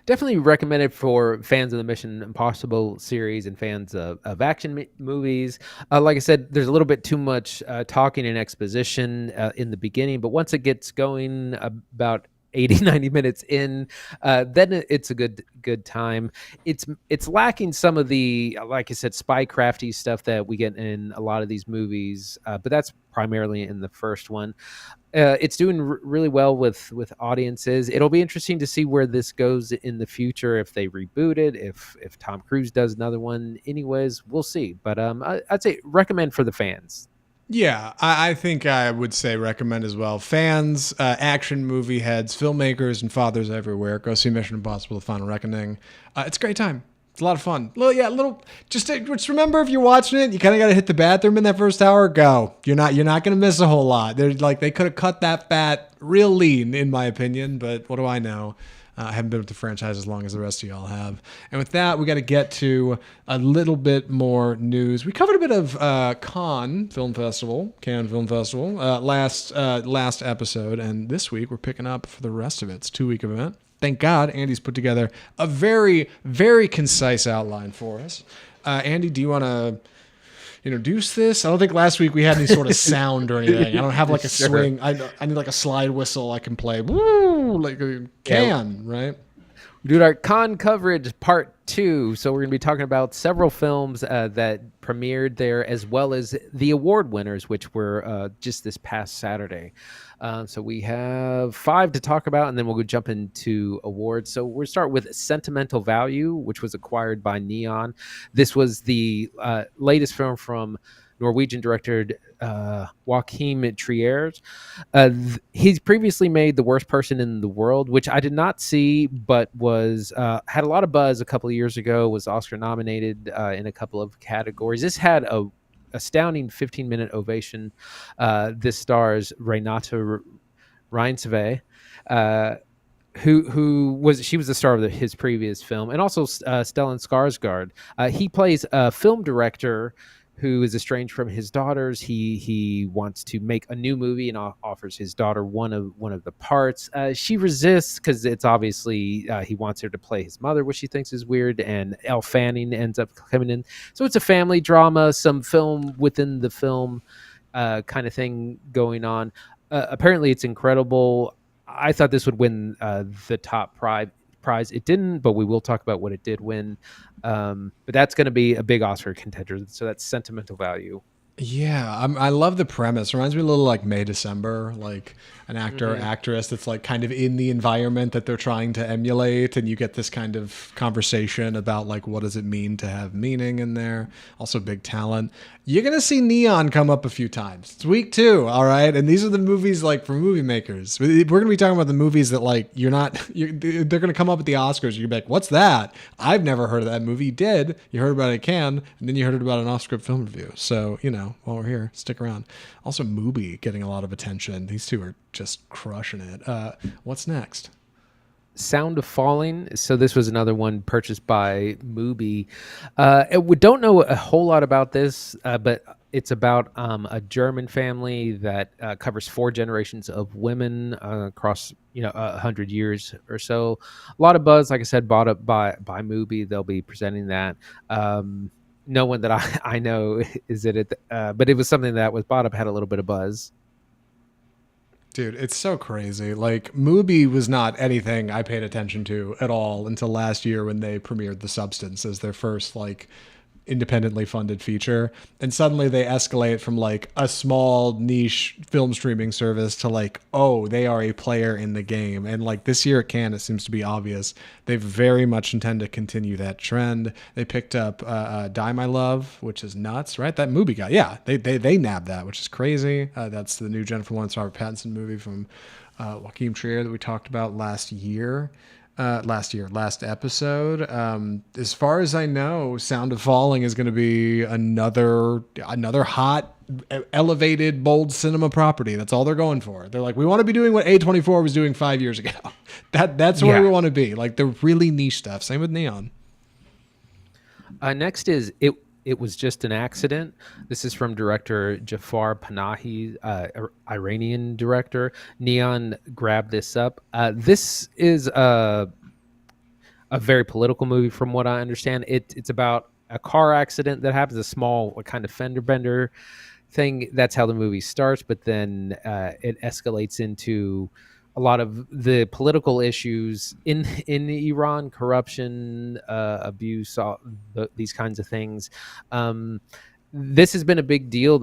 Definitely recommend it for fans of the Mission Impossible series and fans of action movies. Like I said, there's a little bit too much talking and exposition in the beginning, but once it gets going about 80-90 minutes in, then it's a good time. It's lacking some of the, like I said, spy crafty stuff that we get in a lot of these movies, but that's primarily in the first one. It's doing really well with audiences. It'll be interesting to see where this goes in the future, if they reboot it, if Tom Cruise does another one. Anyways, we'll see. But I'd say recommend for the fans. Yeah, I think I would say recommend as well. Fans, action movie heads, filmmakers, and fathers everywhere, go see Mission Impossible: The Final Reckoning. It's a great time. It's a lot of fun. Just remember, if you're watching it, you kind of got to hit the bathroom in that first hour. Go. You're not going to miss a whole lot. They could have cut that fat real lean, in my opinion. But what do I know? I haven't been with the franchise as long as the rest of y'all have. And with that, we got to get to a little bit more news. We covered a bit of Cannes Film Festival last episode, and this week we're picking up for the rest of it. It's a 2-week event. Thank God Andy's put together a very, very concise outline for us. Andy, do you want to introduce this? I don't think last week we had any sort of sound or anything. I don't have like a swing. I need like a slide whistle I can play. Woo! Like a can, right? Dude, our con coverage part 2. So we're going to be talking about several films that premiered there, as well as the award winners, which were just this past Saturday. So we have 5 to talk about, and then we'll go jump into awards. So we'll start with Sentimental Value, which was acquired by Neon. This was the latest film from Norwegian director Joachim Trier. He's previously made The Worst Person in the World, which I did not see, but was had a lot of buzz a couple of years ago. Was Oscar nominated in a couple of categories. This had a astounding 15-minute ovation. This stars Renate Reinsve, who was she was the star of his previous film, and also Stellan Skarsgård. He plays a film director who is estranged from his daughters. He wants to make a new movie and offers his daughter one of the parts. She resists because it's obviously he wants her to play his mother, which she thinks is weird. And Elle Fanning ends up coming in, so it's a family drama, some film within the film kind of thing going on. Apparently, it's incredible. I thought this would win the top prize. It didn't, but we will talk about what it did win. But that's going to be a big Oscar contender. So that's Sentimental Value. Yeah, I love the premise. Reminds me a little like May December, like an actor or actress that's like kind of in the environment that they're trying to emulate, and you get this kind of conversation about like what does it mean to have meaning in there. Also, big talent. You're gonna see Neon come up a few times. It's week 2, all right, and these are the movies like for movie makers. We're gonna be talking about the movies that like they're gonna come up at the Oscars. You're gonna be like, what's that? I've never heard of that movie. You did. You heard about it at Cannes, and then you heard about an off-script film review. So while we're here, stick around. Also, MUBI getting a lot of attention. These two are just crushing it. What's next? Sound of Falling. So this was another one purchased by MUBI. We don't know a whole lot about this, but it's about a German family that covers 4 generations of women across 100 years or so. A lot of buzz, like I said, bought up by MUBI. They'll be presenting that. No one that I know is in it, but it was something that was bought up, had a little bit of buzz. Dude, it's so crazy. Like, MUBI was not anything I paid attention to at all until last year when they premiered The Substance as their first, like, independently funded feature. And suddenly they escalate from, like, a small niche film streaming service to, like, oh, they are a player in the game. And, like, this year at Cannes, it seems to be obvious. They very much intend to continue that trend. They picked up Die My Love, which is nuts, right? That MUBI guy. Yeah, they nabbed that, which is crazy. That's the new Jennifer Lawrence Robert Pattinson movie from Joachim Treir that we talked about last episode. As far as I know, Sound of Falling is going to be another hot, elevated, bold cinema property. That's all they're going for. They're like, we want to be doing what A24 was doing 5 years ago. That's where we want to be. Like the really niche stuff. Same with Neon. Next is It Was Just an Accident. This is from director Jafar Panahi, Iranian director. Neon grabbed this up. This is a very political movie from what I understand. It's about a car accident that happens, a small kind of fender bender thing. That's how the movie starts, but then it escalates into a lot of the political issues in Iran, corruption, abuse, these kinds of things. This has been a big deal.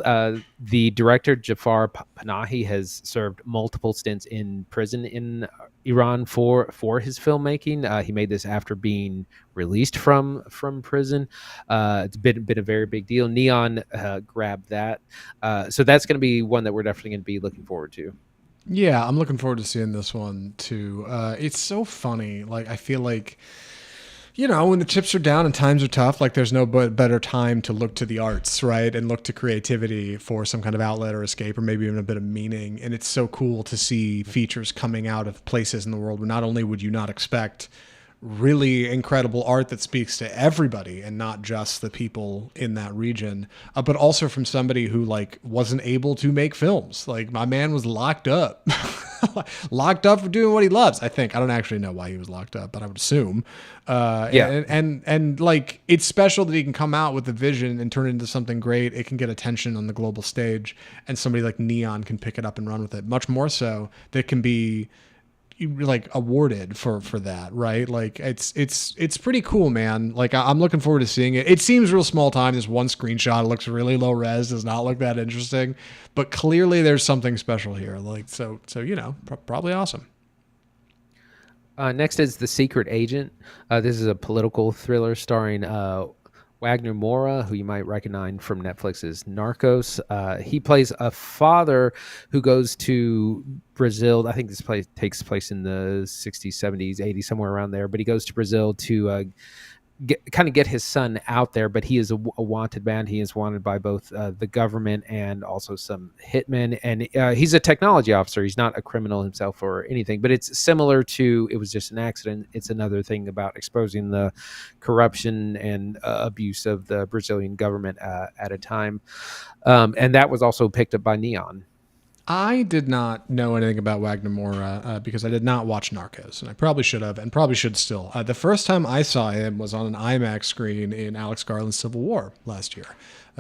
The director, Jafar Panahi, has served multiple stints in prison in Iran for his filmmaking. He made this after being released from prison. It's been a very big deal. Neon grabbed that. So that's going to be one that we're definitely going to be looking forward to. Yeah, I'm looking forward to seeing this one too. It's so funny. Like, I feel like, when the chips are down and times are tough, like there's no better time to look to the arts, right? And look to creativity for some kind of outlet or escape or maybe even a bit of meaning. And it's so cool to see features coming out of places in the world where not only would you not expect really incredible art that speaks to everybody and not just the people in that region, but also from somebody who like wasn't able to make films. Like my man was locked up for doing what he loves. I don't actually know why he was locked up, but I would assume and like it's special that he can come out with a vision and turn it into something great. It can get attention on the global stage, and somebody like Neon can pick it up and run with it, much more so that can be like awarded for that, right? Like it's pretty cool, man. Like I'm looking forward to seeing it. It seems real small time. There's one screenshot. It looks really low res. Does not look that interesting, but clearly there's something special here. Like so probably awesome. Next is The Secret Agent. This is a political thriller starring Wagner Moura, who you might recognize from Netflix's Narcos. He plays a father who goes to Brazil. I think this takes place in the 60s, 70s, 80s, somewhere around there. But he goes to Brazil to get his son out there, but he is a wanted man. He is wanted by both the government and also some hitmen. And he's a technology officer. He's not a criminal himself or anything, but it's similar to It Was Just an Accident. It's another thing about exposing the corruption and abuse of the Brazilian government at a time. And that was also picked up by Neon. I did not know anything about Wagner Moura because I did not watch Narcos, and I probably should have, and probably should still. The first time I saw him was on an IMAX screen in Alex Garland's Civil War last year.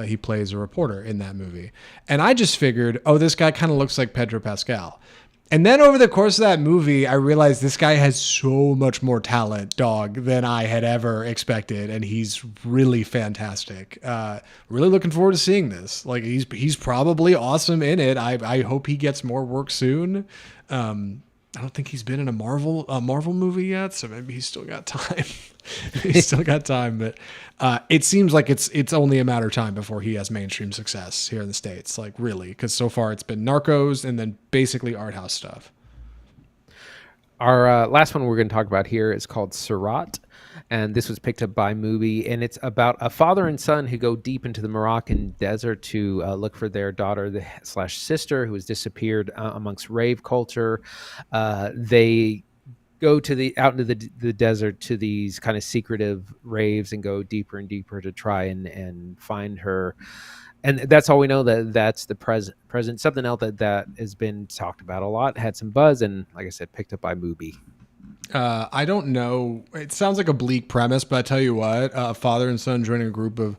He plays a reporter in that movie. And I just figured, oh, this guy kind of looks like Pedro Pascal. And then over the course of that movie, I realized this guy has so much more talent, dog, than I had ever expected, and he's really fantastic. Really looking forward to seeing this. Like he's probably awesome in it. I hope he gets more work soon. I don't think he's been in a Marvel movie yet, so maybe he's still got time. He's still got time, but it seems like it's only a matter of time before he has mainstream success here in the States. Like really, because so far it's been Narcos and then basically art house stuff. Our last one we're going to talk about here is called Surat, and this was picked up by MUBI, and it's about a father and son who go deep into the Moroccan desert to look for their daughter slash sister who has disappeared amongst rave culture. They go to out into the desert to these kind of secretive raves and go deeper and deeper to try and find her. And that's all we know. That's the present. Something else that has been talked about a lot, had some buzz, and like I said, picked up by MUBI. I don't know. It sounds like a bleak premise, but I tell you what, a father and son joining a group of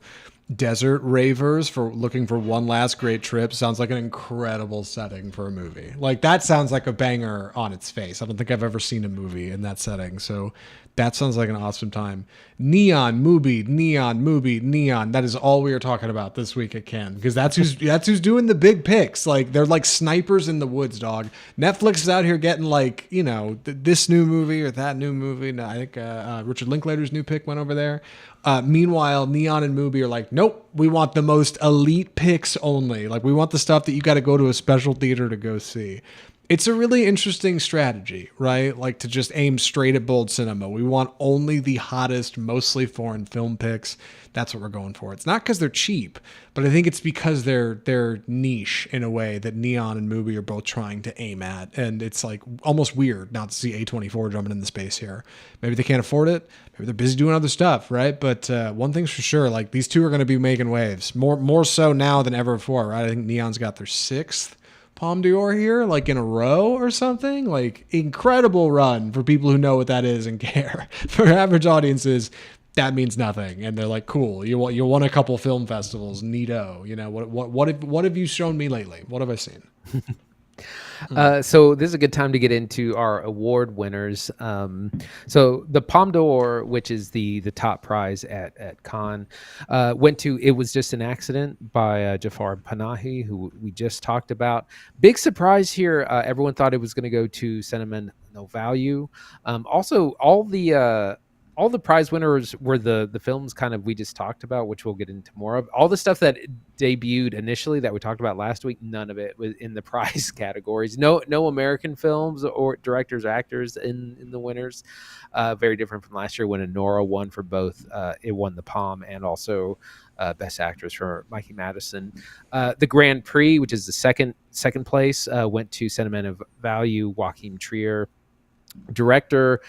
desert ravers for looking for one last great trip sounds like an incredible setting for a movie. Like that sounds like a banger on its face. I don't think I've ever seen a movie in that setting. So that sounds like an awesome time. Neon, MUBI, Neon, MUBI, Neon. That is all we are talking about this week at Cannes, because that's who's doing the big picks. Like they're like snipers in the woods, dog. Netflix is out here getting like, you know, this new movie or that new movie. No, I think Richard Linklater's new pick went over there. Meanwhile, Neon and MUBI are like, nope, we want the most elite picks only. Like we want the stuff that you got to go to a special theater to go see. It's a really interesting strategy, right? Like to just aim straight at bold cinema. We want only the hottest, mostly foreign film picks. That's what we're going for. It's not because they're cheap, but I think it's because they're niche in a way that Neon and MUBI are both trying to aim at. And it's like almost weird not to see A24 jumping in the space here. Maybe they can't afford it. Maybe they're busy doing other stuff, right? But one thing's for sure, like these two are going to be making waves. More so now than ever before, right? I think Neon's got their 6th Palme d'Or here, like in a row or something. Like incredible run for people who know what that is and care. For average audiences, that means nothing, and they're like, cool. You won a couple film festivals, neato. You know what have you shown me lately? What have I seen? So this is a good time to get into our award winners. So the Palme d'Or, which is the top prize at Cannes, went to It Was Just an Accident by Jafar and Panahi, who we just talked about. Big surprise here. Everyone thought it was going to go to Sentimental Value. Also, all the prize winners were the films kind of we just talked about, which we'll get into more of. All the stuff that debuted initially that we talked about last week, none of it was in the prize categories. No American films or directors or actors in the winners. Very different from last year when Nora won for both. It won the Palme and also Best Actress for Mikey Madison. The Grand Prix, which is the second place, went to Sentimental Value, Joachim Treir. Director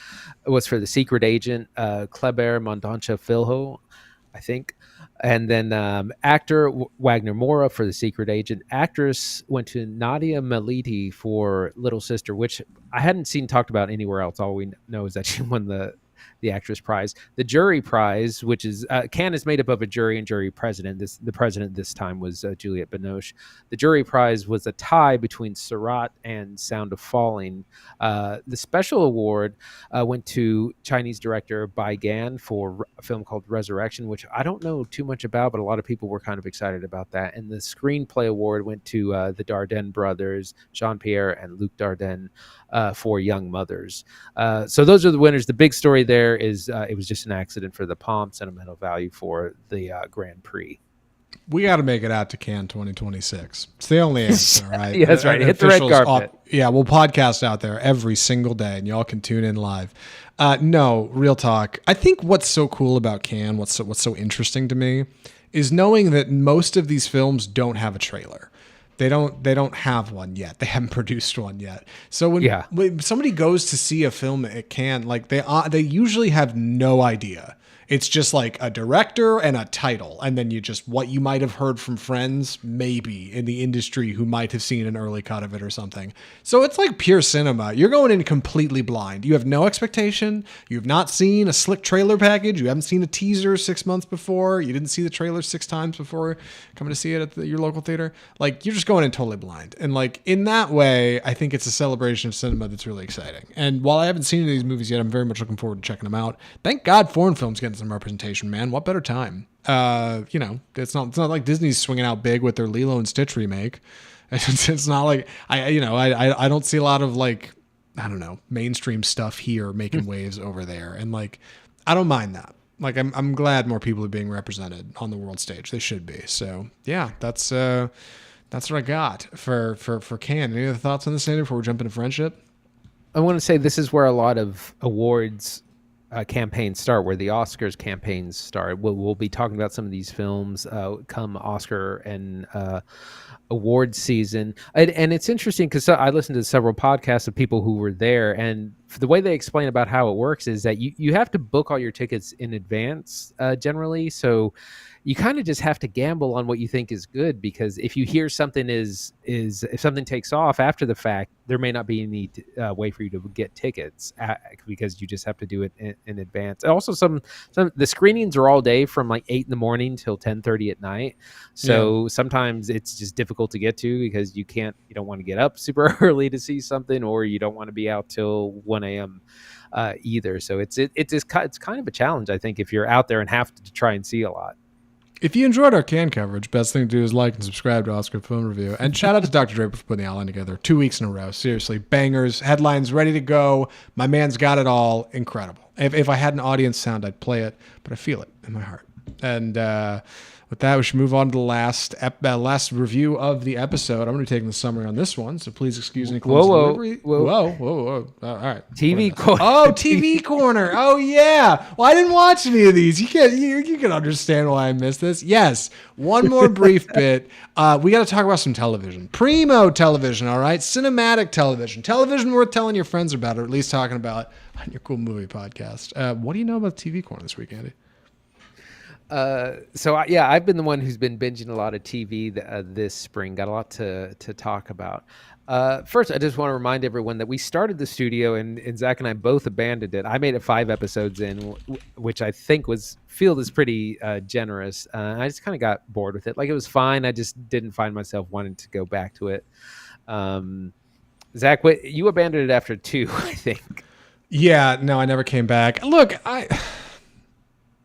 was for The Secret Agent, Kleber Mondancha Filho, I think. And then actor Wagner Moura for The Secret Agent. Actress went to Nadia Meliti for Little Sister, which I hadn't seen talked about anywhere else. All we know is that she won the actress prize. The jury prize, which is Cannes is made up of a jury and jury president. The president this time was Juliette Binoche. The jury prize was a tie between Surat and Sound of Falling. The special award went to Chinese director Bai Gan for a film called Resurrection, which I don't know too much about, but a lot of people were kind of excited about that. And the screenplay award went to the Dardenne brothers, Jean-Pierre and Luc Dardenne, for young mothers. So those are the winners. The big story there is it was just an accident for the Palm, sentimental value for the Grand Prix. We got to make it out to Cannes 2026. It's the only answer, right? Yeah, that's right. Hit the red carpet. Yeah, we'll podcast out there every single day, and y'all can tune in live. No, real talk. I think what's so cool about Cannes, what's so interesting to me, is knowing that most of these films don't have a trailer. They don't have one yet. They haven't produced one yet. So when somebody goes to see a film at Cannes, like they usually have no idea. It's just like a director and a title, and then you just what you might have heard from friends, maybe in the industry who might have seen an early cut of it or something. So it's like pure cinema. You're going in completely blind. You have no expectation. You have not seen a slick trailer package. You haven't seen a teaser 6 months before. You didn't see the trailer 6 times before coming to see it at your local theater. Like, you're just going in totally blind. And like in that way, I think it's a celebration of cinema that's really exciting. And while I haven't seen any of these movies yet, I'm very much looking forward to checking them out. Thank God foreign films getting some representation, man. What better time? It's not like Disney's swinging out big with their Lilo and Stitch remake. It's not like I don't see a lot of like, I don't know, mainstream stuff here making waves over there. And like, I don't mind that. Like, I'm glad more people are being represented on the world stage. They should be. So yeah, that's what I got for Cannes. Any other thoughts on this, Andy, before we jump into friendship? I want to say this is where a lot of awards campaigns start, where the Oscars campaigns start. We'll be talking about some of these films come Oscar and award season. And it's interesting because I listened to several podcasts of people who were there, and the way they explain about how it works is that you have to book all your tickets in advance generally. So you kind of just have to gamble on what you think is good, because if you hear something is if something takes off after the fact, there may not be any way for you to get tickets because you just have to do it in advance. Also, some the screenings are all day from like 8 a.m. till 10:30 at night. So sometimes it's just difficult to get to because you don't want to get up super early to see something, or you don't want to be out till 1 a.m. Either. So it's kind of a challenge, I think, if you're out there and have to try and see a lot. If you enjoyed our Cannes coverage, best thing to do is like and subscribe to Oscar Film Review. And shout out to Dr. Draper for putting the outline together 2 weeks in a row. Seriously, bangers, headlines ready to go. My man's got it all. Incredible. If I had an audience sound, I'd play it, but I feel it in my heart. And with that, we should move on to the last review of the episode. I'm going to be taking the summary on this one, so please excuse any clumsy delivery. Whoa. All right. TV Corner. Oh, TV Corner. Oh, yeah. Well, I didn't watch any of these. You can understand why I missed this. Yes. One more brief bit. We got to talk about some television. Primo television, all right? Cinematic television. Television worth telling your friends about, or at least talking about on your cool movie podcast. What do you know about TV Corner this week, Andy? I've been the one who's been binging a lot of TV this spring. Got a lot to talk about. First, I just want to remind everyone that we started the studio and Zach and I both abandoned it. I made it 5 episodes in, which I think is pretty generous. I just kind of got bored with it. Like, it was fine. I just didn't find myself wanting to go back to it. Zach, you abandoned it after 2, I think. Yeah, no, I never came back. Look,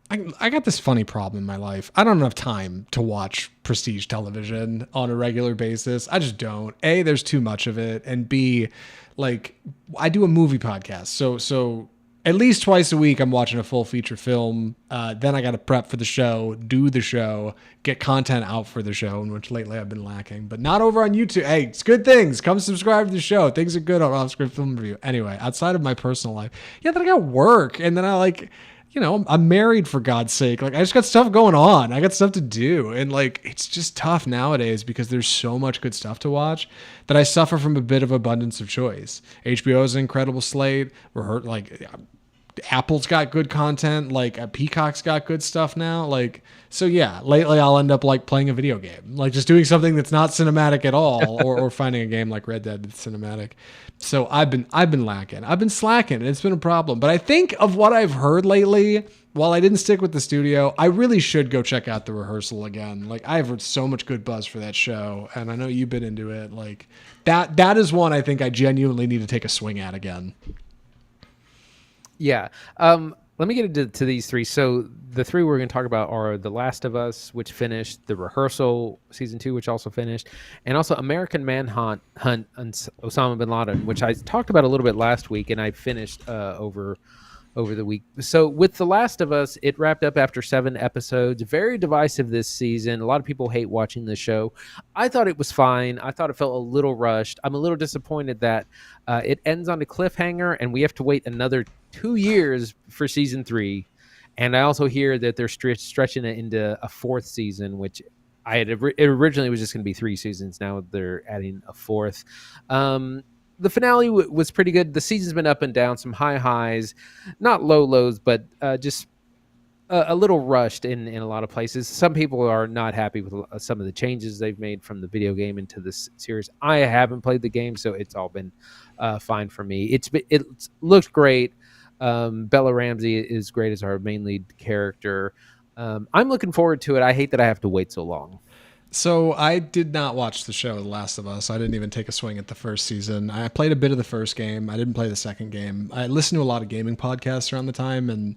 I got this funny problem in my life. I don't have time to watch prestige television on a regular basis. I just don't. A, there's too much of it. And B, like, I do a movie podcast. So at least twice a week, I'm watching a full feature film. Then I got to prep for the show, do the show, get content out for the show, in which lately I've been lacking. But not over on YouTube. Hey, it's good things. Come subscribe to the show. Things are good on Off-Script Film Review. Anyway, outside of my personal life, then I got work. And then I'm married, for God's sake. Like, I just got stuff going on. I got stuff to do. And like, it's just tough nowadays because there's so much good stuff to watch that I suffer from a bit of abundance of choice. HBO is an incredible slate. Apple's got good content. Like, Peacock's got good stuff now. Like, so yeah, lately I'll end up like playing a video game, like just doing something that's not cinematic at all, or finding a game like Red Dead that's cinematic. So I've been lacking. I've been slacking, and it's been a problem. But I think of what I've heard lately, while I didn't stick with the studio, I really should go check out The Rehearsal again. Like, I've heard so much good buzz for that show, and I know you've been into it. Like, that is one I think I genuinely need to take a swing at again. Yeah. let me get into these three. So the three we're going to talk about are The Last of Us, which finished, The Rehearsal season 2, which also finished, and also American Manhunt Hunt Osama bin Laden, which I talked about a little bit last week, and I finished over the week. So with The Last of Us, it wrapped up after 7 episodes. Very divisive this season. A lot of people hate watching the show. I thought it was fine. I thought it felt a little rushed. I'm a little disappointed that it ends on a cliffhanger and we have to wait another 2 years for season 3. And I also hear that they're stretching it into a 4th season, which it originally was just going to be 3 seasons. Now they're adding a 4th. The finale was pretty good. The season's been up and down, some high highs, not low lows, but just a little rushed in a lot of places. Some people are not happy with some of the changes they've made from the video game into this series. I haven't played the game, so it's all been fine for me. It looked great. Bella Ramsey is great as our main lead character. I'm looking forward to it. I hate that I have to wait so long. So I did not watch the show The Last of Us. I didn't even take a swing at the first season. I played a bit of the first game. I didn't play the second game. I listened to a lot of gaming podcasts around the time, and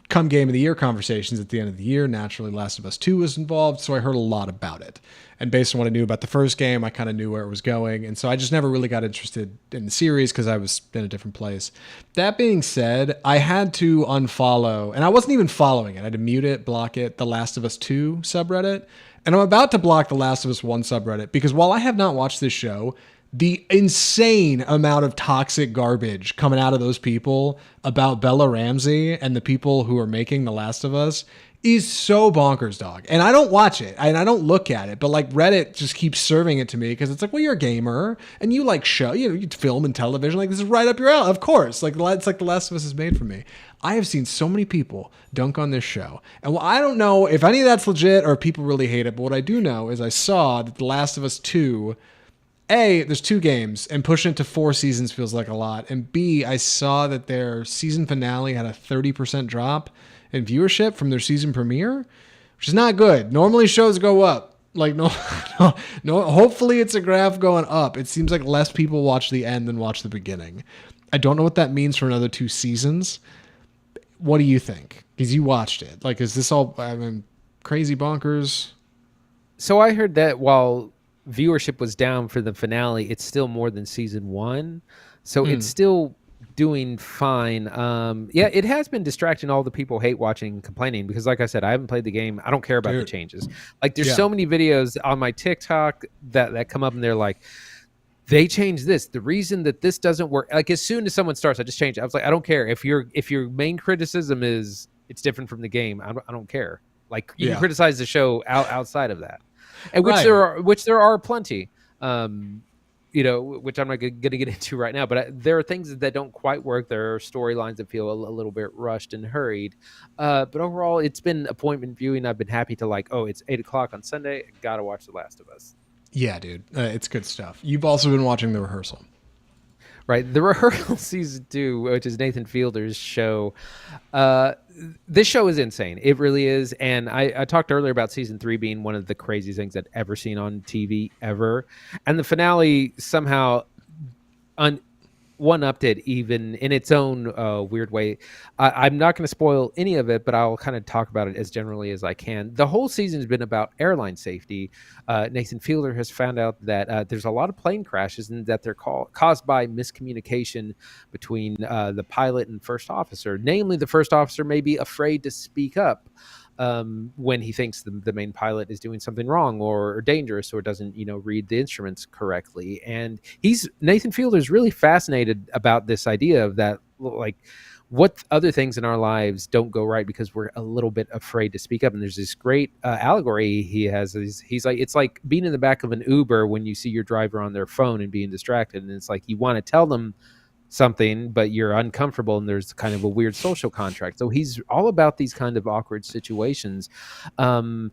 come Game of the Year conversations at the end of the year, naturally Last of Us 2 was involved, so I heard a lot about it. And based on what I knew about the first game, I kind of knew where it was going, and so I just never really got interested in the series because I was in a different place. That being said, I had to unfollow, and I wasn't even following it. I had to mute it, block it, the Last of Us 2 subreddit. And I'm about to block the Last of Us 1 subreddit because while I have not watched this show, the insane amount of toxic garbage coming out of those people about Bella Ramsey and the people who are making The Last of Us is so bonkers, dog. And I don't watch it and I don't look at it, but like Reddit just keeps serving it to me because it's like, well, you're a gamer and you like show, you film and television. Like this is right up your alley. Of course. Like it's like The Last of Us is made for me. I have seen so many people dunk on this show. And well, I don't know if any of that's legit or if people really hate it, but what I do know is I saw that The Last of Us 2, A, there's 2 games, and pushing it to 4 seasons feels like a lot. And B, I saw that their season finale had a 30% drop in viewership from their season premiere, which is not good. Normally shows go up. Like no, hopefully it's a graph going up. It seems like less people watch the end than watch the beginning. I don't know what that means for another 2 seasons. What do you think? Because you watched it. Like, is this all, I mean, crazy bonkers? So I heard that while viewership was down for the finale, it's still more than season 1. So it's still doing fine. Yeah, it has been distracting all the people hate watching, complaining, because like I said, I haven't played the game. I don't care about the changes. Like there's so many videos on my TikTok that come up and they're like, they changed this. The reason that this doesn't work, like as soon as someone starts, I just change it. I was like, I don't care if your main criticism is it's different from the game. I don't care. Like you can criticize the show outside of that, and which there are plenty. Which I'm not going to get into right now. But there are things that don't quite work. There are storylines that feel a little bit rushed and hurried. But overall, it's been appointment viewing. I've been happy to it's 8:00 on Sunday. Got to watch The Last of Us. Yeah, dude. It's good stuff. You've also been watching The Rehearsal. Right. The Rehearsal season 2, which is Nathan Fielder's show. This show is insane. It really is. And I talked earlier about season 3 being one of the craziest things I've ever seen on TV ever. And the finale somehow one-upped it even in its own weird way. I'm not going to spoil any of it, but I'll kind of talk about it as generally as I can. The whole season has been about airline safety. Nathan Fielder has found out that there's a lot of plane crashes and that they're caused by miscommunication between the pilot and first officer. Namely, the first officer may be afraid to speak up when he thinks the main pilot is doing something wrong or dangerous or doesn't, read the instruments correctly. And Nathan Fielder is really fascinated about this idea of that, like what other things in our lives don't go right because we're a little bit afraid to speak up. And there's this great allegory he has. He's like, it's like being in the back of an Uber when you see your driver on their phone and being distracted. And it's like, you want to tell them something, but you're uncomfortable and there's kind of a weird social contract. So he's all about these kind of awkward situations. And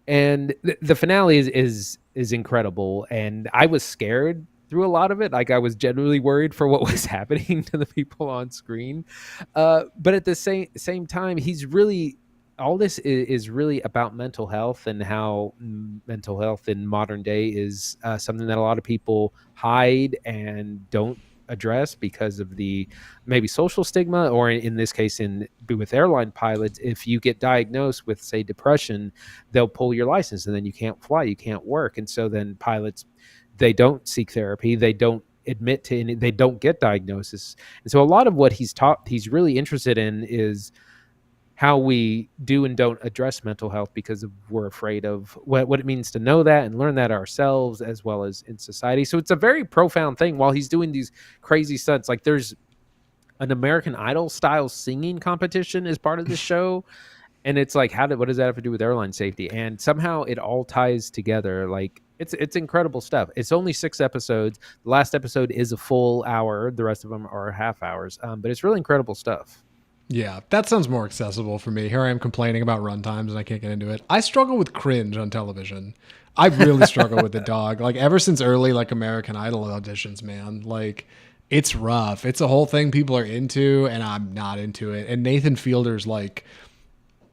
the finale is incredible. And I was scared through a lot of it. Like I was genuinely worried for what was happening to the people on screen. But at the same time, he's really, all this is really about mental health and how mental health in modern day is something that a lot of people hide and don't address because of the maybe social stigma, or in this case, with airline pilots, if you get diagnosed with, say, depression, they'll pull your license and then you can't fly, you can't work. And so then pilots, they don't seek therapy, they don't admit to any, they don't get diagnosis. And so a lot of what he's really interested in is how we do and don't address mental health, because we're afraid of what it means to know that and learn that ourselves as well as in society. So it's a very profound thing while he's doing these crazy stunts. Like there's an American Idol style singing competition as part of the show. And it's like, what does that have to do with airline safety? And somehow it all ties together. Like it's incredible stuff. It's only 6 episodes. The last episode is a full hour. The rest of them are half hours. But it's really incredible stuff. Yeah, that sounds more accessible for me. Here I am complaining about runtimes and I can't get into it. I struggle with cringe on television. I really struggle with the dog. Like ever since early like American Idol auditions, man. Like it's rough. It's a whole thing people are into and I'm not into it. And Nathan Fielder's like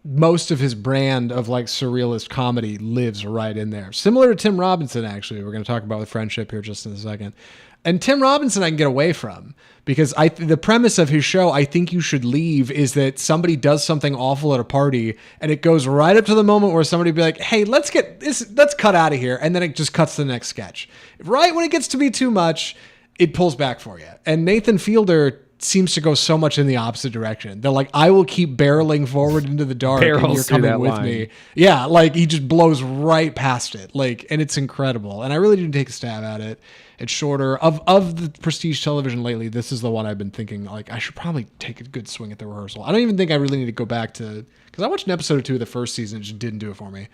most of his brand of like surrealist comedy lives right in there. Similar to Tim Robinson, actually. We're going to talk about with friendship here just in a second. And Tim Robinson I can get away from because the premise of his show, I Think You Should Leave, is that somebody does something awful at a party and it goes right up to the moment where somebody be like, hey, let's cut out of here. And then it just cuts to the next sketch. Right when it gets to be too much, it pulls back for you. And Nathan Fielder seems to go so much in the opposite direction. They're like, I will keep barreling forward into the dark and you're coming with me. Yeah, like he just blows right past it. Like, and it's incredible. And I really didn't take a stab at it. It's shorter. Of the prestige television lately, this is the one I've been thinking, like, I should probably take a good swing at the rehearsal. I don't even think I really need to go back to, because I watched an episode or 2 of the first season, it just didn't do it for me.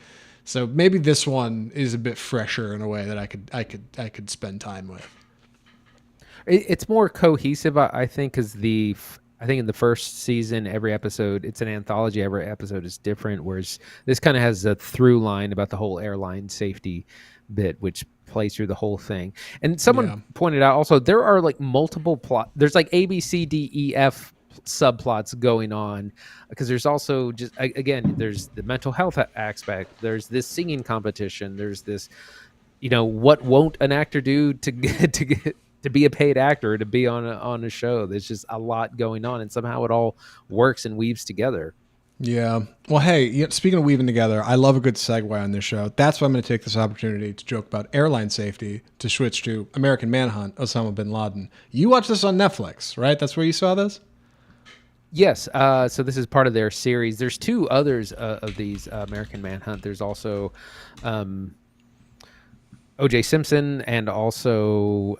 So maybe this one is a bit fresher in a way that I could spend time with. It's more cohesive, I think, because I think in the first season, every episode, it's an anthology. Every episode is different, whereas this kind of has a through line about the whole airline safety bit, which plays through the whole thing. And someone pointed out also, there are like multiple plot. There's like A, B, C, D, E, F subplots going on, because there's also just, again, there's the mental health aspect. There's this singing competition. There's this, what won't an actor do to be a paid actor, to be on a show. There's just a lot going on, and somehow it all works and weaves together. Yeah. Well, hey, speaking of weaving together, I love a good segue on this show. That's why I'm going to take this opportunity to joke about airline safety to switch to American Manhunt, Osama bin Laden. You watched this on Netflix, right? That's where you saw this? Yes. So this is part of their series. There's 2 others of these American Manhunt. There's also O.J. Simpson, and also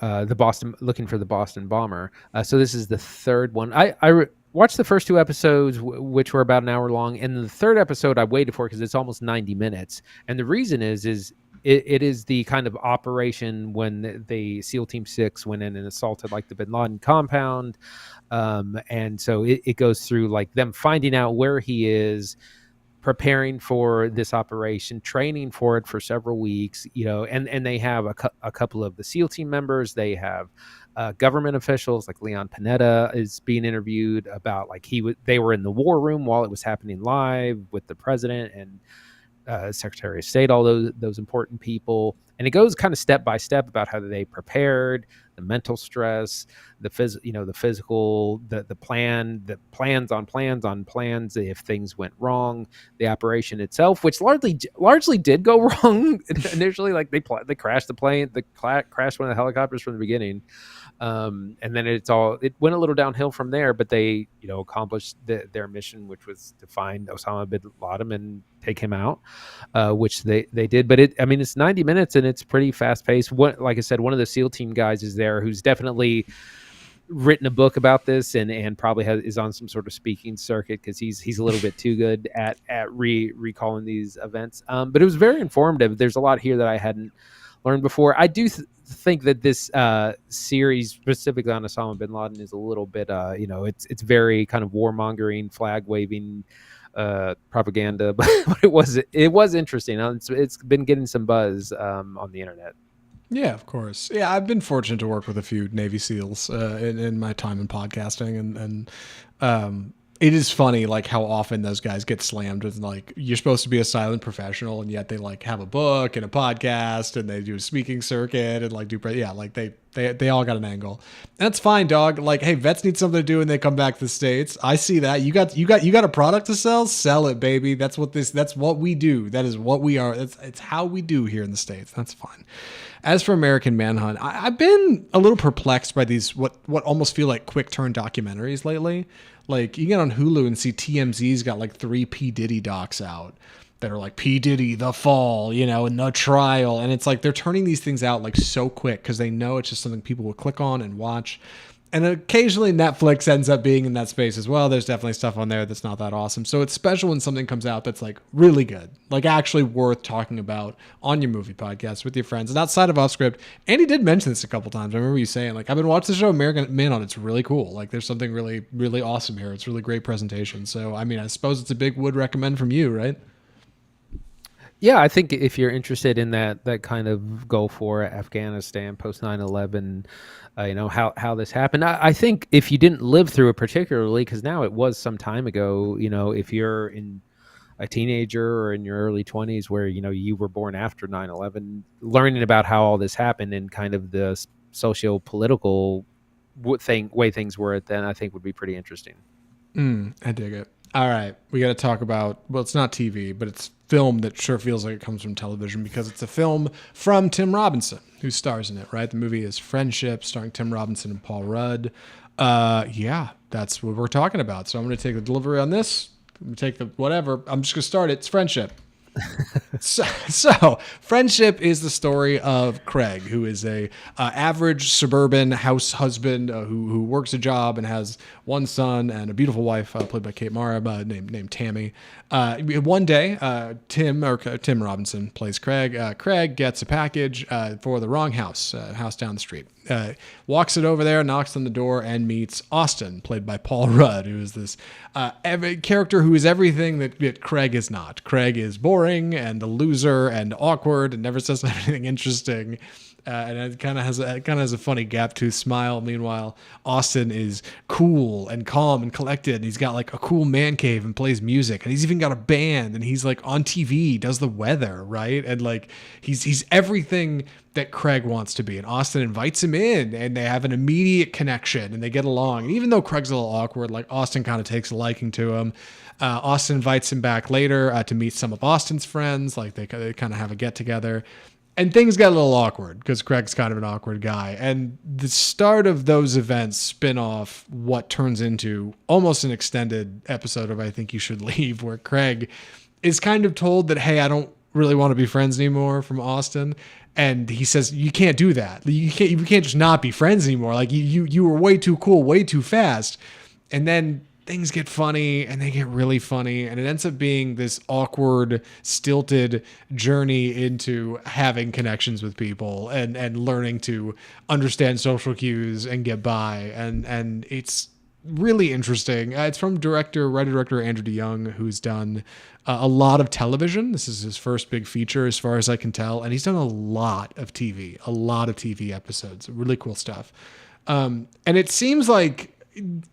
Looking for the Boston Bomber. So this is the 3rd one. I watched the first 2 episodes, which were about an hour long, and the 3rd episode I waited for because it's almost 90 minutes. And the reason is it is the kind of operation when the SEAL Team 6 went in and assaulted like the Bin Laden compound, and so it goes through like them finding out where he is, preparing for this operation, training for it for several weeks, and they have a couple of the SEAL team members. They have government officials like Leon Panetta is being interviewed about like they were in the war room while it was happening live with the president and Secretary of State, all those important people. And it goes kind of step by step about how they prepared, the mental stress, the physical, the plans on plans if things went wrong, the operation itself, which largely did go wrong initially. Like they crashed the plane, crashed one of the helicopters from the beginning, and then it went a little downhill from there. But they accomplished their mission, which was to find Osama bin Laden and take him out, which they did. But it's 90 minutes and it's pretty fast paced. Like I said, one of the SEAL team guys is there who's definitely written a book about this and probably is on some sort of speaking circuit because he's a little bit too good at recalling these events. But it was very informative. There's a lot here that I hadn't learned before. I do think that this series specifically on Osama bin Laden is a little bit it's very kind of warmongering, flag waving propaganda, but it was interesting. It's been getting some buzz on the internet. Yeah, of course. Yeah, I've been fortunate to work with a few Navy SEALs in my time in podcasting, and it is funny like how often those guys get slammed with like you're supposed to be a silent professional, and yet they like have a book and a podcast, and they do a speaking circuit and like like they They all got an angle. That's fine, dog. Like, hey, vets need something to do when they come back to the States. I see that. You got a product to sell it, baby. That's what we do. That is what we are. It's how we do here in the States. That's fine. As for American Manhunt, I've been a little perplexed by these what almost feel like quick turn documentaries lately. Like, you get on Hulu and see TMZ's got like 3 P. Diddy docs out that are like P. Diddy, the fall, and the trial. And it's like they're turning these things out like so quick because they know it's just something people will click on and watch. And occasionally Netflix ends up being in that space as well. There's definitely stuff on there that's not that awesome. So it's special when something comes out that's like really good, like actually worth talking about on your movie podcast with your friends. And outside of Off Script, Andy did mention this a couple times. I remember you saying, like, I've been watching the show American Manhunt. It's really cool. Like, there's something really, really awesome here. It's really great presentation. So, I mean, I suppose it's a big would recommend from you, right? Yeah, I think if you're interested in that kind of go for Afghanistan post 9/11, how this happened. I think if you didn't live through it particularly, because now it was some time ago, if you're in a teenager or in your early 20s where, you were born after 9/11, learning about how all this happened and kind of the socio-political way things were then, I think would be pretty interesting. I dig it. All right, we got to talk about, well, it's not TV, but it's film that sure feels like it comes from television because it's a film from Tim Robinson, who stars in it, right? The movie is Friendship, starring Tim Robinson and Paul Rudd. Yeah, that's what we're talking about. So I'm going to take the delivery on this. I'm going to take the whatever. I'm just going to start it. It's Friendship. So Friendship is the story of Craig, who is a average suburban house husband who works a job and has one son and a beautiful wife played by Kate Mara named Tammy. One day, Tim Robinson plays Craig. Craig gets a package for the wrong house down the street. Walks it over there, knocks on the door, and meets Austin, played by Paul Rudd, who is this character who is everything that Craig is not. Craig is boring and a loser and awkward and never says anything interesting. And it kind of has a funny gap-toothed smile. Meanwhile, Austin is cool and calm and collected. And he's got like a cool man cave and plays music. And he's even got a band. And he's like on TV, does the weather, right? And like he's everything that Craig wants to be. And Austin invites him in, and they have an immediate connection, and they get along. And even though Craig's a little awkward, like Austin kind of takes a liking to him. Austin invites him back later to meet some of Austin's friends. Like they kind of have a get together. And things got a little awkward because Craig's kind of an awkward guy. And the start of those events spin off what turns into almost an extended episode of I Think You Should Leave, where Craig is kind of told that, hey, I don't really want to be friends anymore from Austin. And he says, you can't do that. You can't just not be friends anymore. Like you were way too cool, way too fast. And then things get funny, and they get really funny, and it ends up being this awkward, stilted journey into having connections with people and learning to understand social cues and get by. And it's really interesting. It's from writer-director Andrew DeYoung, who's done a lot of television. This is his first big feature, as far as I can tell, and he's done a lot of TV episodes. Really cool stuff. And it seems like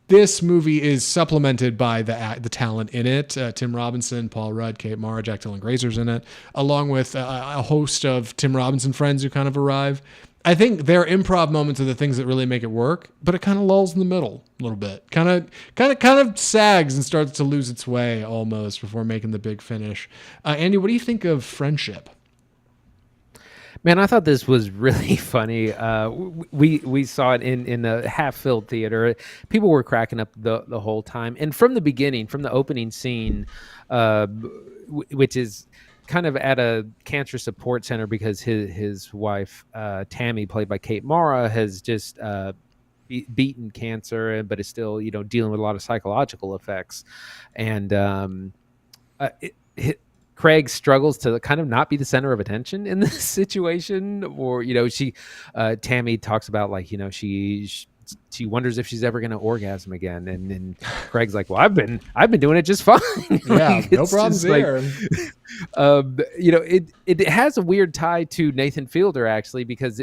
this movie is supplemented by the talent in it. Tim Robinson, Paul Rudd, Kate Mara, Jack Dylan Grazer's in it, along with a host of Tim Robinson friends who kind of arrive. I think their improv moments are the things that really make it work, but it kind of lulls in the middle a little bit. Kind of sags and starts to lose its way almost before making the big finish. Andy, what do you think of Friendship? Man, I thought this was really funny. We saw it in a half-filled theater. People were cracking up the whole time. And from the beginning, from the opening scene, which is kind of at a cancer support center because his wife, Tammy, played by Kate Mara, has just beaten cancer, but is still, dealing with a lot of psychological effects. And Craig struggles to kind of not be the center of attention in this situation, or Tammy talks about like she wonders if she's ever going to orgasm again, and then Craig's like, well, I've been doing it just fine. Yeah, no problems there. It has a weird tie to Nathan Fielder actually, because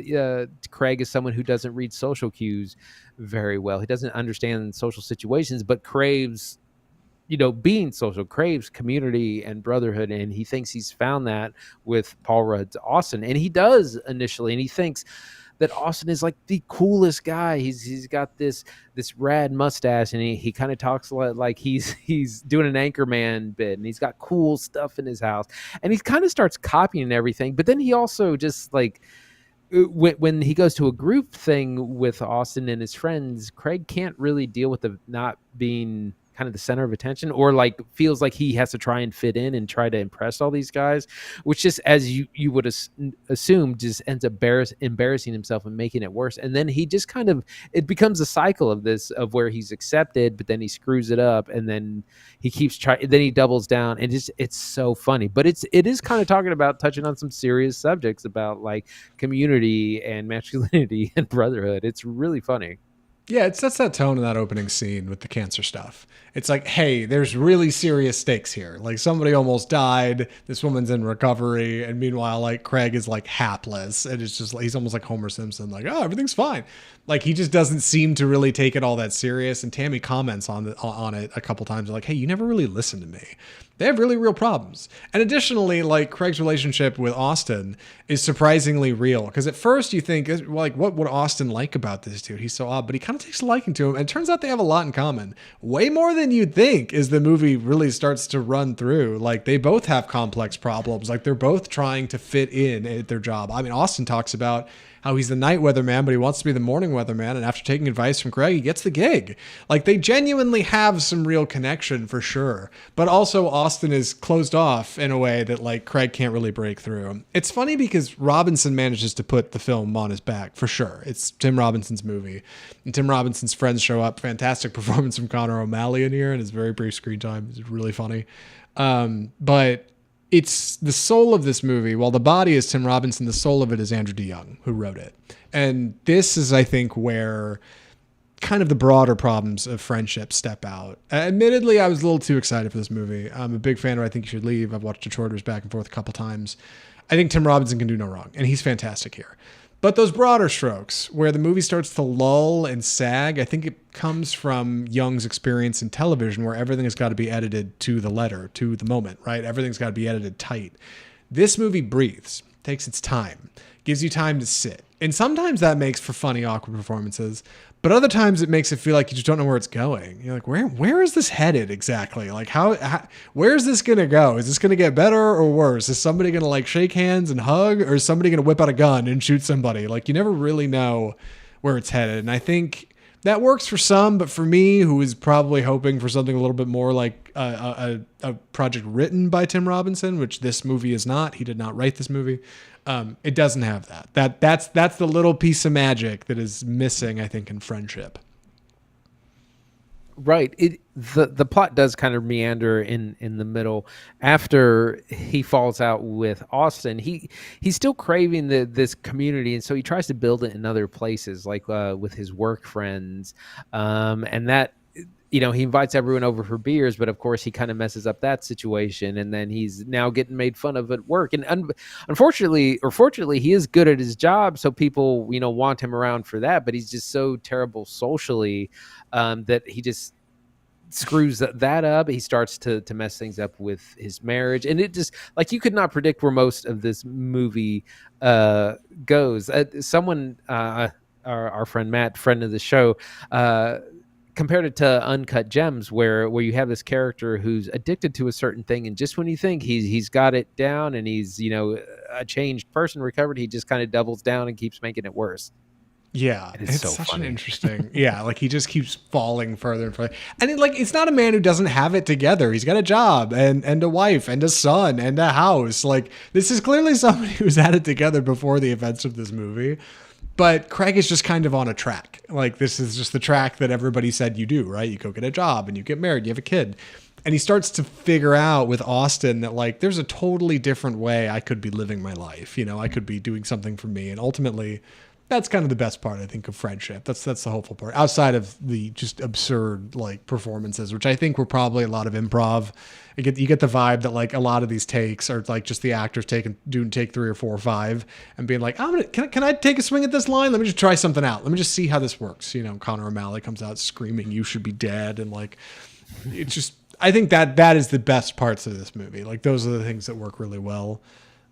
Craig is someone who doesn't read social cues very well. He doesn't understand social situations, but craves being social, craves community and brotherhood, and he thinks he's found that with Paul Rudd's Austin, and he does initially, and he thinks that Austin is like the coolest guy. He's got this rad mustache, and he kind of talks like he's doing an Anchorman bit, and he's got cool stuff in his house, and he kind of starts copying everything. But then he also just like when he goes to a group thing with Austin and his friends, Craig can't really deal with the not being kind of the center of attention, or like feels like he has to try and fit in and try to impress all these guys, which just, as you would assume, just ends up embarrassing himself and making it worse. And then he just kind of, it becomes a cycle of this, of where he's accepted, but then he screws it up, and then he keeps trying, then he doubles down, and it's so funny. But it is kind of touching on some serious subjects about like community and masculinity and brotherhood. It's really funny. Yeah, it sets that tone in that opening scene with the cancer stuff. It's like, hey, there's really serious stakes here. Like, somebody almost died. This woman's in recovery. And meanwhile, like, Craig is like hapless. And it's just like, he's almost like Homer Simpson. Like, oh, everything's fine. Like, he just doesn't seem to really take it all that serious. And Tammy comments on it a couple times. Like, hey, you never really listened to me. They have really real problems. And additionally, like, Craig's relationship with Austin is surprisingly real. Because at first you think, like, what would Austin like about this dude? He's so odd. But he kind of takes a liking to him. And it turns out they have a lot in common. Way more than you'd think as the movie really starts to run through. Like, they both have complex problems. Like, they're both trying to fit in at their job. I mean, Austin talks about how he's the night weatherman, but he wants to be the morning weatherman. And after taking advice from Craig, he gets the gig. Like, they genuinely have some real connection for sure. But also Austin is closed off in a way that like Craig can't really break through. It's funny because Robinson manages to put the film on his back for sure. It's Tim Robinson's movie. And Tim Robinson's friends show up. Fantastic performance from Connor O'Malley in here, and his very brief screen time. It's really funny. But it's the soul of this movie. While the body is Tim Robinson, the soul of it is Andrew DeYoung, who wrote it. And this is, I think, where kind of the broader problems of friendship step out. Admittedly, I was a little too excited for this movie. I'm a big fan of I Think You Should Leave. I've watched Detroiters back and forth a couple times. I think Tim Robinson can do no wrong, and he's fantastic here. But those broader strokes, where the movie starts to lull and sag, I think it comes from Young's experience in television, where everything has got to be edited to the letter, to the moment, right? Everything's got to be edited tight. This movie breathes, takes its time, gives you time to sit. And sometimes that makes for funny, awkward performances. But other times it makes it feel like you just don't know where it's going. You're like, where is this headed exactly? Like, where is this going to go? Is this going to get better or worse? Is somebody going to like shake hands and hug, or is somebody going to whip out a gun and shoot somebody? Like, you never really know where it's headed. And I think that works for some, but for me, who is probably hoping for something a little bit more like a project written by Tim Robinson, which this movie is not. He did not write this movie. It doesn't have that. That's the little piece of magic that is missing, I think, in Friendship. Right. The plot does kind of meander in the middle. After he falls out with Austin, he's still craving this community, and so he tries to build it in other places, like with his work friends, and that. He invites everyone over for beers, but of course he kind of messes up that situation, and then he's now getting made fun of at work. And unfortunately, or fortunately, he is good at his job, so people want him around for that. But he's just so terrible socially that he just screws that up. He starts to mess things up with his marriage, and it just, like, you could not predict where most of this movie goes. Someone, our friend Matt, friend of the show, compared it to Uncut Gems, where you have this character who's addicted to a certain thing, and just when you think he's got it down and he's a changed person, recovered, he just kind of doubles down and keeps making it worse. Yeah, it's so such funny. an interesting. Yeah, like he just keeps falling further and further. And it's not a man who doesn't have it together. He's got a job and a wife and a son and a house. Like, this is clearly somebody who's had it together before the events of this movie. But Craig is just kind of on a track. Like, this is just the track that everybody said you do, right? You go get a job and you get married, you have a kid. And he starts to figure out with Austin that, like, there's a totally different way I could be living my life. I could be doing something for me. And ultimately, that's kind of the best part, I think, of Friendship. That's the hopeful part, outside of the just absurd, like, performances, which I think were probably a lot of improv. You get the vibe that, like, a lot of these takes are like just the actors doing take 3 or 4 or 5 and being like, can I take a swing at this line? Let me just try something out. Let me just see how this works. Connor O'Malley comes out screaming, "You should be dead," and like, it's just, I think that is the best parts of this movie. Like, those are the things that work really well.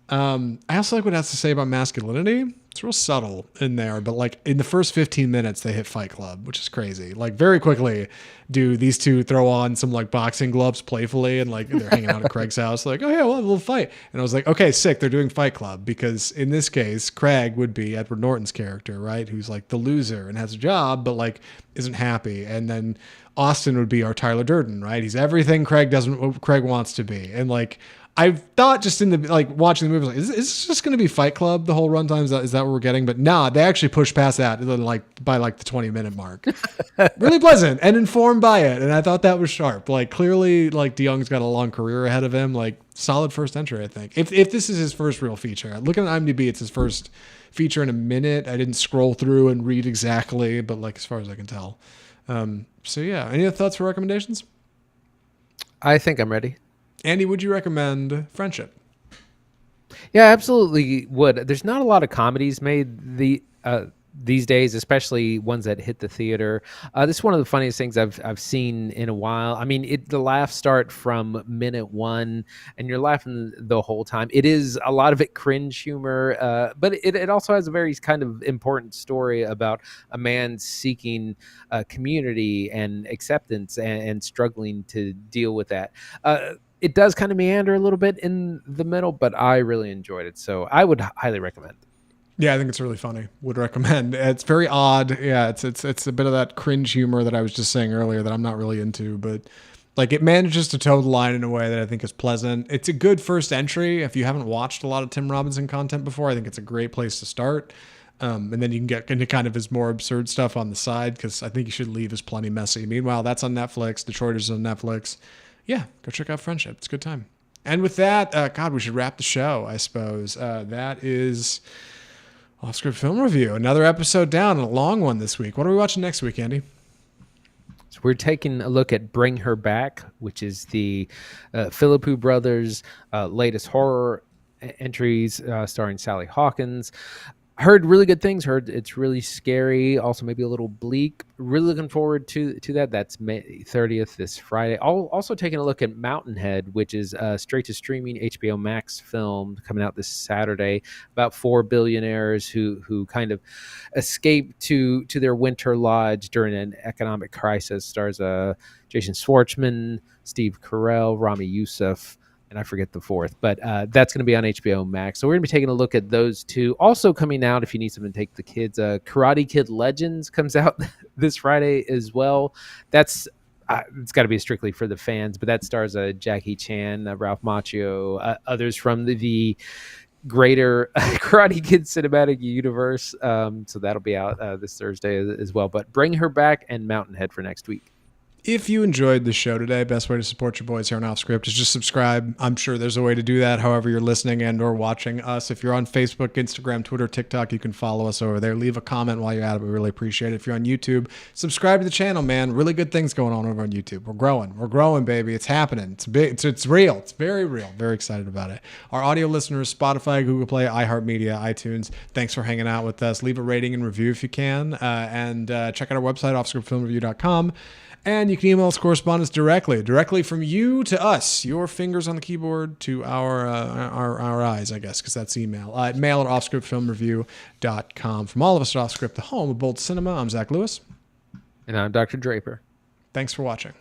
I also like what it has to say about masculinity, It's real subtle in there, but like in the first 15 minutes, they hit Fight Club, which is crazy. Like very quickly, do these two throw on some like boxing gloves playfully, and like they're hanging out at Craig's house, like, oh yeah, well, we'll fight. And I was like, okay, sick. They're doing Fight Club because in this case, Craig would be Edward Norton's character, right? Who's like the loser and has a job, but like isn't happy. And then Austin would be our Tyler Durden, right? He's everything Craig wants to be, and like. I thought just in the like watching the movie, like, is this just going to be Fight Club the whole runtime? Is that what we're getting? But nah, they actually pushed past that like by like the 20-minute mark. Really pleasant and informed by it, and I thought that was sharp. Like clearly, like DeYoung's got a long career ahead of him. Like solid first entry, I think. If this is his first real feature, looking at IMDb, it's his first feature in a minute. I didn't scroll through and read exactly, but like as far as I can tell. So yeah, any other thoughts or recommendations? I think I'm ready. Andy, would you recommend Friendship? Yeah, absolutely would. There's not a lot of comedies made these days, especially ones that hit the theater. This is one of the funniest things I've seen in a while. I mean, the laughs start from minute one, and you're laughing the whole time. It is a lot of it cringe humor, but it also has a very kind of important story about a man seeking community and acceptance and struggling to deal with that. It does kind of meander a little bit in the middle, but I really enjoyed it. So I would highly recommend. Yeah, I think it's really funny. Would recommend. It's very odd. Yeah, it's a bit of that cringe humor that I was just saying earlier that I'm not really into, but like it manages to toe the line in a way that I think is pleasant. It's a good first entry. If you haven't watched a lot of Tim Robinson content before, I think it's a great place to start. And then you can get into kind of his more absurd stuff on the side because I think you should leave his Plenty Messy. Meanwhile, that's on Netflix. Detroiters on Netflix. Yeah, go check out Friendship. It's a good time. And with that, God, we should wrap the show, I suppose. That is Off-Script Film Review. Another episode down, and a long one this week. What are we watching next week, Andy? So we're taking a look at Bring Her Back, which is the Philippou brothers' latest horror entries starring Sally Hawkins. Heard really good things. Heard it's really scary, also maybe a little bleak. Really looking forward to that. That's May 30th, this Friday. Also taking a look at Mountainhead, which is a straight-to-streaming HBO Max film coming out this Saturday about four billionaires who kind of escape to their winter lodge during an economic crisis. Stars Jason Schwartzman, Steve Carell, Rami Youssef, and I forget the fourth, but that's going to be on HBO Max. So we're going to be taking a look at those two. Also coming out, if you need something to take the kids, Karate Kid Legends comes out this Friday as well. That's it's got to be strictly for the fans, but that stars Jackie Chan, Ralph Macchio, others from the greater Karate Kid cinematic universe. So that'll be out this Thursday as well. But Bring Her Back and Mountainhead for next week. If you enjoyed the show today, best way to support your boys here on Off Script is just subscribe. I'm sure there's a way to do that however you're listening and or watching us. If you're on Facebook, Instagram, Twitter, TikTok, you can follow us over there. Leave a comment while you're at it. We really appreciate it. If you're on YouTube, subscribe to the channel, man. Really good things going on over on YouTube. We're growing, baby. It's happening. It's big. It's real. It's very real. Very excited about it. Our audio listeners, Spotify, Google Play, iHeartMedia, iTunes. Thanks for hanging out with us. Leave a rating and review if you can. And check out our website, offscriptfilmreview.com. And you can email us correspondence directly from you to us, your fingers on the keyboard to our eyes, I guess, because that's email. Mail at offscriptfilmreview.com. From all of us at Offscript, the home of Bold Cinema, I'm Zach Lewis. And I'm Dr. Draper. Thanks for watching.